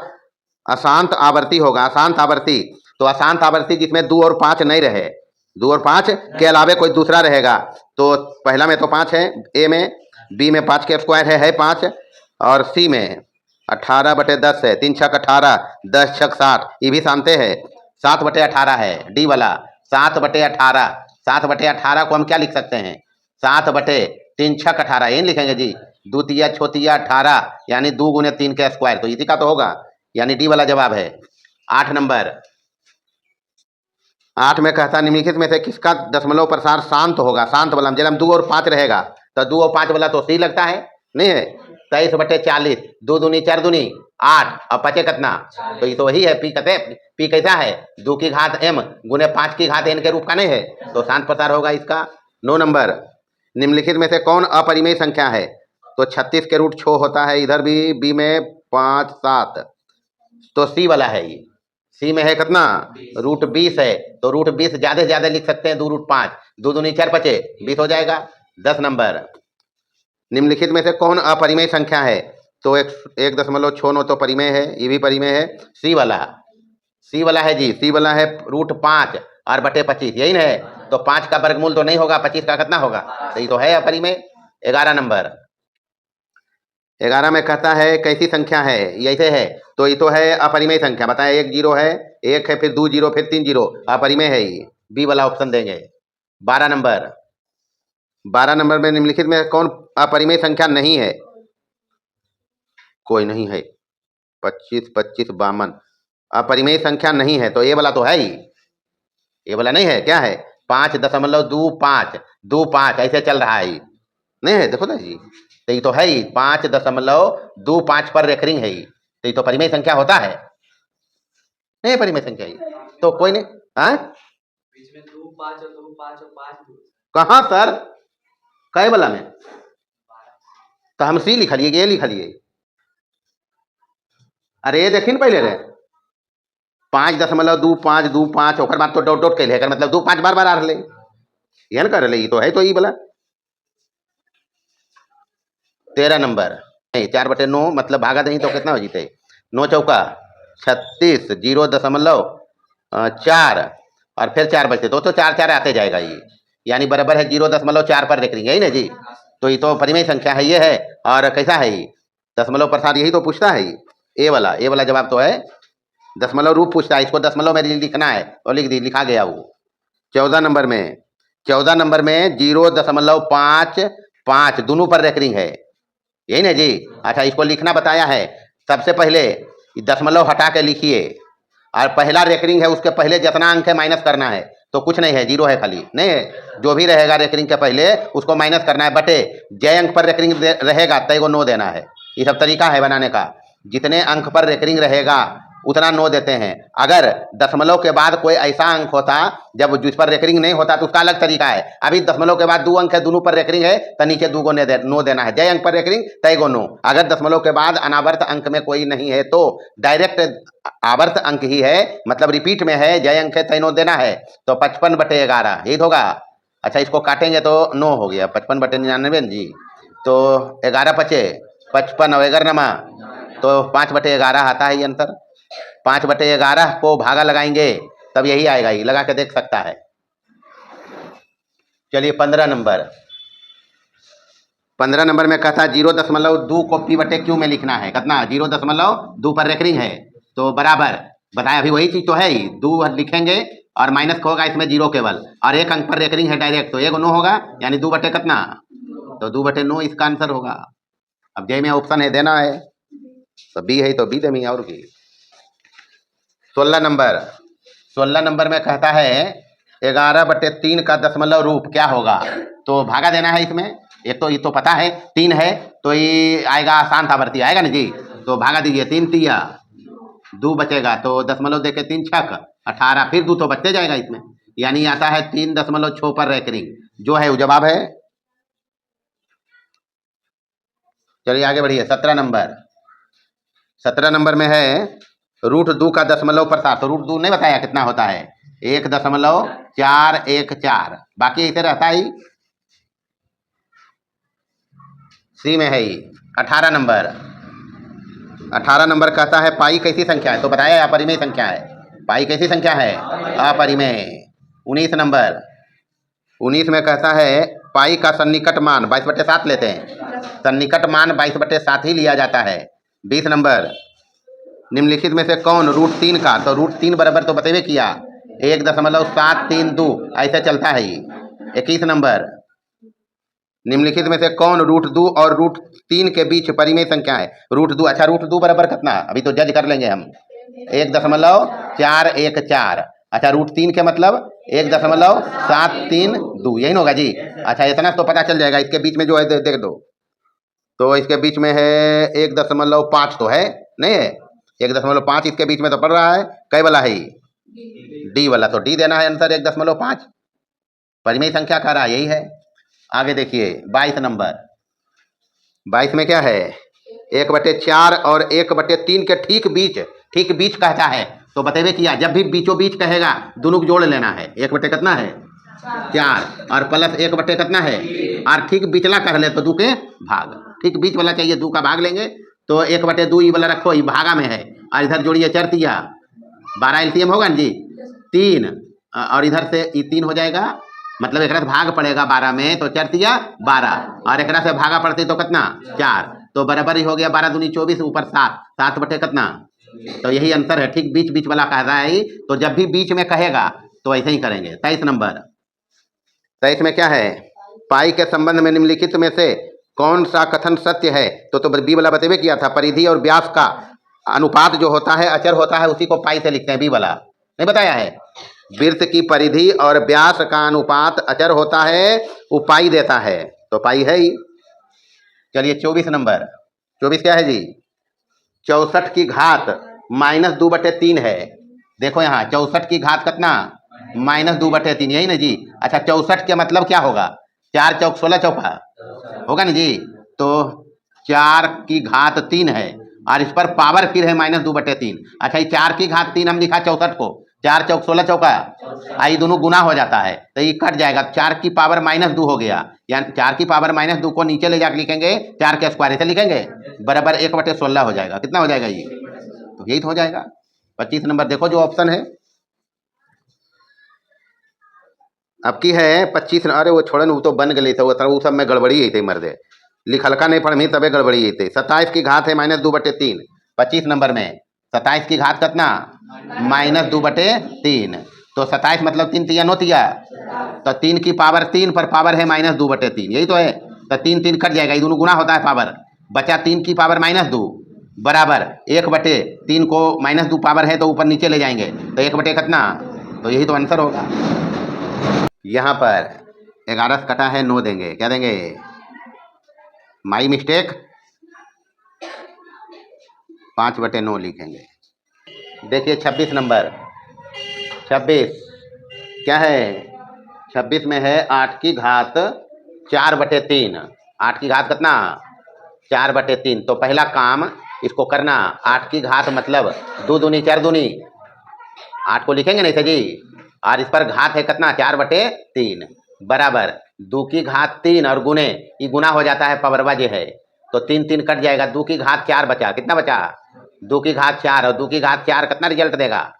Speaker 1: अशांत आवर्ती होगा। अशांत आवर्ती, तो अशांत आवर्ती जिसमें 2 और 5 नहीं रहे, 2 और 5 के अलावे कोई दूसरा रहेगा, तो पहला में तो 5 है ए में, बी में 5 के स्क्वायर है 5, और सी में 18/10 है, 3 छक 18, 10 छक 60, ये भी शांते है। 7/18 है डी वाला, 7/18, 7/18 को हम क्या लिख सकते हैं, 7/3 छक 18, यही लिखेंगे जी, द्वितीय छोतिया 18, यानी 2 गुने 3 के स्क्वायर, तो इसी का तो होगा, यानी डी वाला जवाब है। 8 नंबर, 8 में कहता निम्नलिखित में से किसका दशमलव प्रसार शांत होगा। शांत वाला जब 2 और 5 रहेगा तो 2 और 5 वाला तो सी लगता है, नहीं है। 23/40, 2 दूनी 4 दूनी 8, और 5 कितना, तो ये तो वही है, पी कहते, पी कैसा है, 2 की घात m गुने 5 की घात n के रूप का नहीं है, तो शांत प्रसार होगा इसका। 9 नंबर, निम्नलिखित में से कौन अपरिमेय संख्या है, तो 36 के √6 होता है, इधर भी बी में 5 7, तो सी वाला है, ये सी में है कितना, √20 है, तो √20 ज्यादा से ज्यादा लिख सकते हैं, 2 √5, 2 दूनी 4 5 20 हो जाएगा। 10 नंबर, निम्नलिखित में से कौन अपरिमेय संख्या है, तो 1.69 तो परिमेय है, ये भी परिमेय है। सी वाला, सी वाला है जी, सी वाला है √5 और बटे 25, यही है, तो 5 का वर्गमूल तो नहीं होगा, 25 का कितना होगा, तो ये तो है अपरिमेय। 11 नंबर, 11 में कहता है कैसी संख्या है, ये ऐसे है, तो ये तो है अपरिमेय संख्या, बताए 1 0 है, 1 है, फिर 2 0, फिर 3 0, अपरिमेय है, ये बी वाला ऑप्शन देंगे। 12 नंबर, 12 नंबर में निम्नलिखित में कौन अपरिमेय संख्या नहीं है, कोई नहीं है, 25 25 52 अपरिमेय संख्या नहीं है, तो ये वाला तो है ही, ये वाला नहीं है, क्या है, 5.25 25 ऐसे चल रहा है, नहीं है, देखो ना जी, तो ये तो है ही 5.25 पर रेकरिंग है, तो ये तो परिमेय संख्या होता है, नहीं परिमेय संख्या ही, तो कोई नहीं। हाँ,
Speaker 2: बीच में 2 5 और 2 5 और 5
Speaker 1: कहाँ सर, कै वाला में, तो हम सी लिख लिए, ये लिख लिए, अरे ये देखिन पहले रे, 5.25 ओकर बाद तो डॉट डॉट कैले, मतलब 2 5 बार बार आ रहे, ये कर रहे, तो है, तो ये वाला। 13 नंबर, नहीं 4/9 मतलब भागा दही तो कितना हो जीते, 9 चौका 36, 0.4 और फिर 4 बचते, तो 4 4 आते जाएगा, ये यानी बराबर है 0.4 पर रेकरिंग, यही ना जी, तो ये तो परिमेय संख्या है, ये है, और कैसा है ये दशमलव प्रसार, यही तो पूछता है ए वाला जवाब तो है, दशमलव रूप पूछता है, इसको दशमलव में लिखना है, और लिखा गया वो। 14 नंबर में, 14 नंबर में 0.55 दोनों पर रेकरिंग है, यही ना जी। अच्छा, इसको लिखना बताया है, सबसे पहले दशमलव हटा के लिखिए, और पहला रेकरिंग है, उसके पहले जितना अंक है माइनस करना है, तो कुछ नहीं है, 0 है खाली, नहीं है, जो भी रहेगा रेकरिंग के पहले उसको माइनस करना है, बटे जय अंक पर रेकरिंग रहेगा तय को 9 देना है, ये सब तरीका है बनाने का, जितने अंक पर रेकरिंग रहेगा उतना 9 देते हैं। अगर दशमलव के बाद कोई ऐसा अंक होता जब जिस पर रेकरिंग नहीं होता तो उसका अलग तरीका है। अभी दशमलव के बाद 2 अंक है, दोनों पर रेकरिंग है तो नीचे 2 9 देना है। जय अंक पर रेकरिंग तय गो 9। अगर दशमलव के बाद अनावर्त अंक में कोई नहीं है तो डायरेक्ट आवर्त अंक ही है, मतलब रिपीट में है, जय अंक है तय 9 देना है। तो 55/11 यही होगा। अच्छा, इसको काटेंगे तो 9 हो गया, 55/99 जी। तो 11 पचे 55 और 11 नमा तो 5/11 आता है ये अंतर। 5/11 को भागा लगाएंगे तब यही आएगा, ये लगा के देख सकता है। चलिए 15 नंबर। 15 नंबर में कहता है 0.2 को P/Q में लिखना है। कितना? 0.2 पर रेकरिंग है तो बराबर बताया, अभी वही चीज तो है ही। 2 लिखेंगे और माइनस का होगा इसमें 0 केवल, और 1 अंक पर रेकरिंग है डायरेक्ट, तो 1 9 होगा, यानी 2 बटे कितना, तो 2/9 इसका आंसर होगा। अब जय में ऑप्शन है देना है तो बी है तो बी देंगे और की। 16 नंबर। 16 नंबर में कहता है 11/3 का दशमलव रूप क्या होगा। तो भागा देना है इसमें। एक तो ये तो पता है 3 है तो ये आएगा शांत आवर्ती आएगा ना जी, तो भागा दीजिए। 3 तिया 2 बचेगा तो दशमलव देके 3 छक 18, फिर 2 तो बचते जाएगा इसमें, यानी आता है 3.6 पर रेकरिंग, जो है वो जवाब है। चलिए आगे बढ़िए। 17 नंबर। 17 नंबर में है √2 का दशमलव प्रसार। तो √2 नहीं बताया कितना होता है, 1.414, बाकी ऐसे रहता ही। सी में है ही। 18 नंबर। 18 नंबर कहता है पाई कैसी संख्या है। तो बताया अपरिमेय संख्या है। पाई कैसी संख्या है? अपरिमेय। 19 नंबर। 19 में कहता है पाई का सन्निकट मान 22/7 लेते हैं। सन्निकट मान 22/7 ही लिया जाता है। 20 नंबर। निम्नलिखित में से कौन √3 का, तो √3 बराबर तो बतेबे किया 1.732 ऐसे चलता है ये। 21 नंबर। निम्नलिखित में से कौन √2 और √3 के बीच परिमेय संख्या है। √2, अच्छा √2 बराबर कितना, अभी तो जज कर लेंगे हम, 1.414। अच्छा √3 के मतलब 1.732 यही होगा जी। अच्छा इतना तो पता चल जाएगा। इसके बीच में जो है देख दो, तो इसके बीच में है 1.5 तो है नहीं है, 1.5 इसके बीच में तो पड़ रहा है। कई वाला है डी वाला, तो डी देना है आंसर 1.5। परिमेय संख्या कह रहा है यही है। आगे देखिए 22 नंबर। 22 में क्या है 1/4 और 1/3 के ठीक बीच कहता है। तो बतेबे किया जब भी बीचों बीच कहेगा दोनों को जोड़ लेना है। 1 बटे कितना है 4 और प्लस 1 बटे कितना है, और ठीक बीचला कह ले तो 2 के भाग, ठीक बीच वाला चाहिए 2 का भाग लेंगे तो 1/2 ये वाला रखो, ये भागा में है, और इधर जोड़िए 4 तिया 12 एलसीएम होगा ना जी, 3 और इधर से ये 3 हो जाएगा, मतलब एक से भाग पड़ेगा 12 में तो 4 तिया 12 और एक से भागा पड़ती तो कितना 4, तो बराबर ही हो गया 12 दूनी 24 ऊपर 7 बटे कितना, तो यही अंतर है। ठीक बीच वाला कह रहा है, तो जब भी बीच में कहेगा तो ऐसे ही करेंगे। 23 नंबर। 23 में क्या है पाई के संबंध में निम्नलिखित में से कौन सा कथन सत्य है। तो बी वाला बतेबे किया था, परिधि और व्यास का अनुपात जो होता है अचर होता है, उसी को पाई से लिखते हैं। बी वाला नहीं बताया है, वृत्त की परिधि और व्यास का अनुपात अचर होता है, वो पाई देता है, तो पाई है ही। चलिए 24 नंबर। 24 क्या है जी 64 की घात -2/3 है। देखो यहाँ 64 की घात कितना -2/3 यही ना जी। अच्छा 64 के मतलब क्या होगा, 4 चौक 16 चौका होगा ना जी, तो 4 की घात 3 है और इस पर पावर फिर है -2/3। अच्छा ये 4 की घात 3 हम लिखा 64 को, 4 चौक 16 चौका, आई दोनों गुना हो जाता है तो ये कट जाएगा, 4 की पावर -2 हो गया, यानी 4 की पावर -2 को नीचे ले जाकर लिखेंगे 4 के स्क्वायर से लिखेंगे बराबर 1/16 हो जाएगा। कितना हो जाएगा ये, तो यही तो हो जाएगा। 25 नंबर देखो जो ऑप्शन है आपकी है 25। अरे वो छोड़न वो तो बन गई था, वो सब में गड़बड़ी ही थी मर्दे, लिखलका नहीं पढ़ी तबे गड़बड़ी ही थी। 27 की घात है -2/3। 25 नंबर में 27 की घात कितना -2/3, तो 27 मतलब 3 तिया 9 तिया, तो 3 की पावर 3 पर पावर है -2/3, यही तो है। तो 3 कट जाएगा, ये दोनों गुना होता है पावर, बचा 3 की पावर -2 बराबर 1/3 को -2 पावर है तो ऊपर नीचे ले जाएंगे तो 1 कितना, तो यही तो आंसर होगा। यहाँ पर 11 से कटा है 9 देंगे, क्या देंगे, माई मिस्टेक 5/9 लिखेंगे। देखिए 26 नंबर, 26 क्या है? 26 में है 8 की घात 4/3। 8 की घात कितना? 4/3। तो पहला काम इसको करना, 8 की घात मतलब 2 दूनी 4 दूनी, 8 को लिखेंगे नहीं थे जी, और इस पर घात है कितना? 4/3 बराबर 2 की घात 3 और गुने, ये गुना हो जाता है पावरवा जो है, तो 3 3 कट जाएगा, 2 की घात 4 बचा। कितना बचा? 2 की घात 4, और 2 की घात 4 कितना रिजल्ट देगा?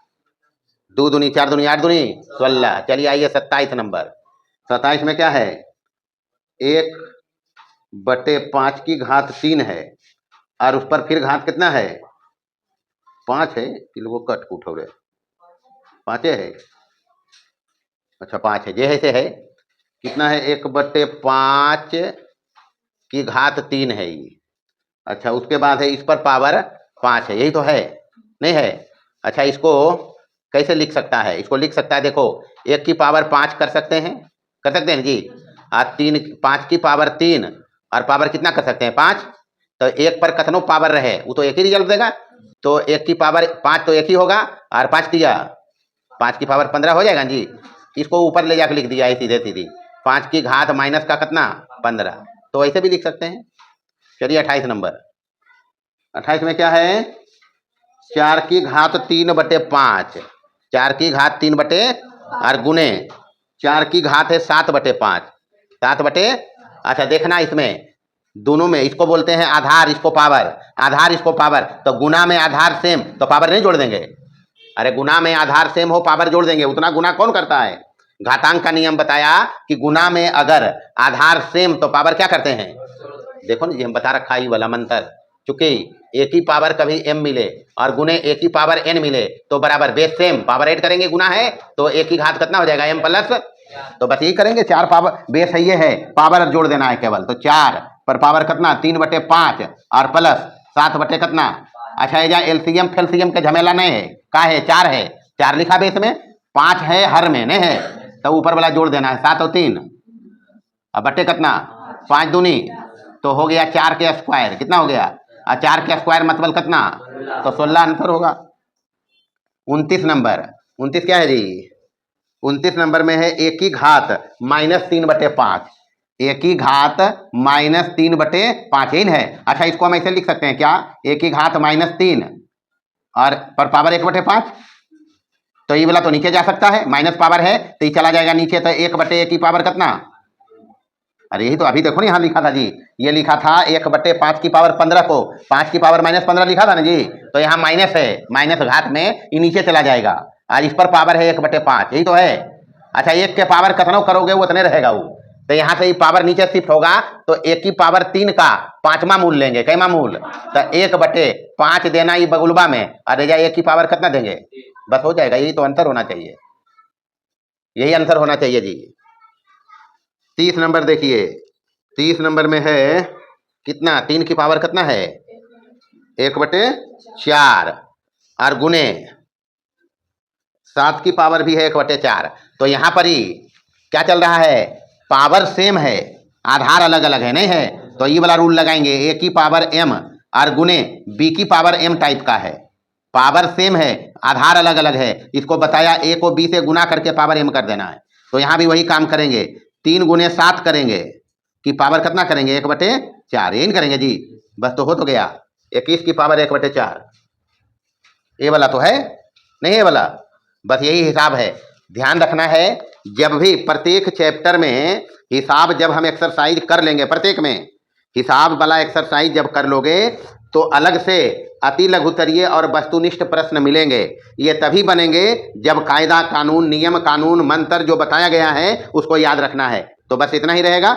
Speaker 1: 2 दूनी 4 दूनी 8 दूनी 16। चलिए आइए 27 नंबर। 27 में क्या है? 1/5 की घात 3 है, और उस पर फिर घात कितना है? 5 है। इन लोगों को कट कूट हो गए, 5 है। अच्छा 5 है, जे है से है। कितना है? 1/5 की घात 3 है ये। अच्छा उसके बाद है इस पर पावर 5 है, यही तो है, नहीं है? अच्छा इसको कैसे लिख सकता है? इसको लिख सकता है, देखो 1 की पावर 5 कर सकते हैं जी, और 5 की पावर 3, और पावर कितना कर सकते हैं? 5। तो 1 पर कतनो पावर रहे वो तो एक ही रिजल्ट देगा, तो 1 की पावर 5 तो एक ही होगा, और 5 किया 5 की पावर 15 हो जाएगा जी। इसको ऊपर ले जाकर लिख दिया है सीधे सीधी, 5 की घात माइनस का कितना? 15। तो ऐसे भी लिख सकते हैं। चलिए 28 नंबर। 28 में क्या है? 4 की घात 3/5, 4 की घात 3 बटे और गुने 4 की घात है 7/5, 7 बटे। अच्छा देखना इसमें दोनों में, इसको बोलते हैं आधार, इसको पावर, आधार इसको पावर, तो गुना में आधार सेम तो पावर नहीं जोड़ देंगे? अरे गुना में आधार सेम हो पावर जोड़ देंगे, उतना गुना कौन करता है? घातांक का नियम बताया कि गुना में अगर आधार सेम तो पावर क्या करते हैं? देखो ना जी, हम बता रखा ये वाला मंत्र, चूंकि एक ही पावर कभी m मिले और गुने एक ही पावर n मिले तो बराबर बेस सेम, पावर ऐड करेंगे गुना है तो एक ही घात कितना हो जाएगा? m plus. तो बस यही करेंगे, 4 पावर बेस है, ये है पावर जोड़ देना है केवल, तो 4 पर पावर कितना? 3/5 और प्लस 7 बटे कितना? अच्छा ये एलसीएम फेलसीएम के झमेला नहीं है, का है? 4 है, 4 लिखा बेस में, 5 है हर में नहीं है, तो ऊपर वाला जोड़ देना है, 7 और 3 और बटे कितना? 5 दूनी, तो हो गया 4 के स्क्वायर। कितना हो गया? 4 के स्क्वायर मतलब कितना? तो 16 आंसर होगा। 29 नंबर, 29 क्या है जी? 29 नंबर में है 1 की घात -3/5, 1 की घात -3/5 यही है। अच्छा इसको हम ऐसे लिख सकते हैं क्या? 1 की घात -3 और पर पावर 1/5, तो ये वाला तो नीचे जा सकता है, माइनस पावर है तो ये चला जाएगा नीचे, तो 1/1 की पावर कितना? अरे यही तो अभी देखो ना यहाँ लिखा था जी, ये लिखा था 1/5 की पावर 15 को 5 की पावर -15 लिखा था ना जी, तो यहाँ माइनस है, माइनस घात में ये नीचे चला जाएगा, और इस पर पावर है 1/5, यही तो है। अच्छा 1 के पावर कितना करोगे वो उतने रहेगा वो, तो यहाँ से ये पावर नीचे शिफ्ट होगा, तो 1 की पावर 3 का 5वां मूल लेंगे, कैमा मूल? तो 1/5 देना ये बगुलबा में, और रेजा 1 की पावर कितना देंगे? बस हो जाएगा, यही तो आंसर होना चाहिए, यही आंसर होना चाहिए जी। 30 नंबर देखिए, 30 नंबर में है कितना? 3 की पावर कितना है? 1/4 और गुने 7 की पावर भी है 1/4, तो यहाँ पर ही क्या चल रहा है? पावर सेम है, आधार अलग अलग है, नहीं है? तो ये वाला रूल लगाएंगे, a की पावर m और गुने b की पावर m टाइप का है, पावर सेम है आधार अलग अलग है, इसको बताया a को b से गुना करके पावर m कर देना है, तो यहाँ भी वही काम करेंगे, 3 गुने 7 करेंगे कि पावर कितना करेंगे? 1/4, यही करेंगे जी, बस तो हो तो गया 21 की पावर 1/4, ये वाला तो है नहीं, ये वाला बस यही हिसाब है। ध्यान रखना है जब भी प्रत्येक चैप्टर में हिसाब जब हम एक्सरसाइज कर लेंगे, प्रत्येक में हिसाब वाला एक्सरसाइज जब कर लोगे तो अलग से अति लघुतरीय और वस्तुनिष्ठ प्रश्न मिलेंगे, ये तभी बनेंगे जब कायदा कानून नियम कानून मंत्र जो बताया गया है उसको याद रखना है। तो बस इतना ही रहेगा।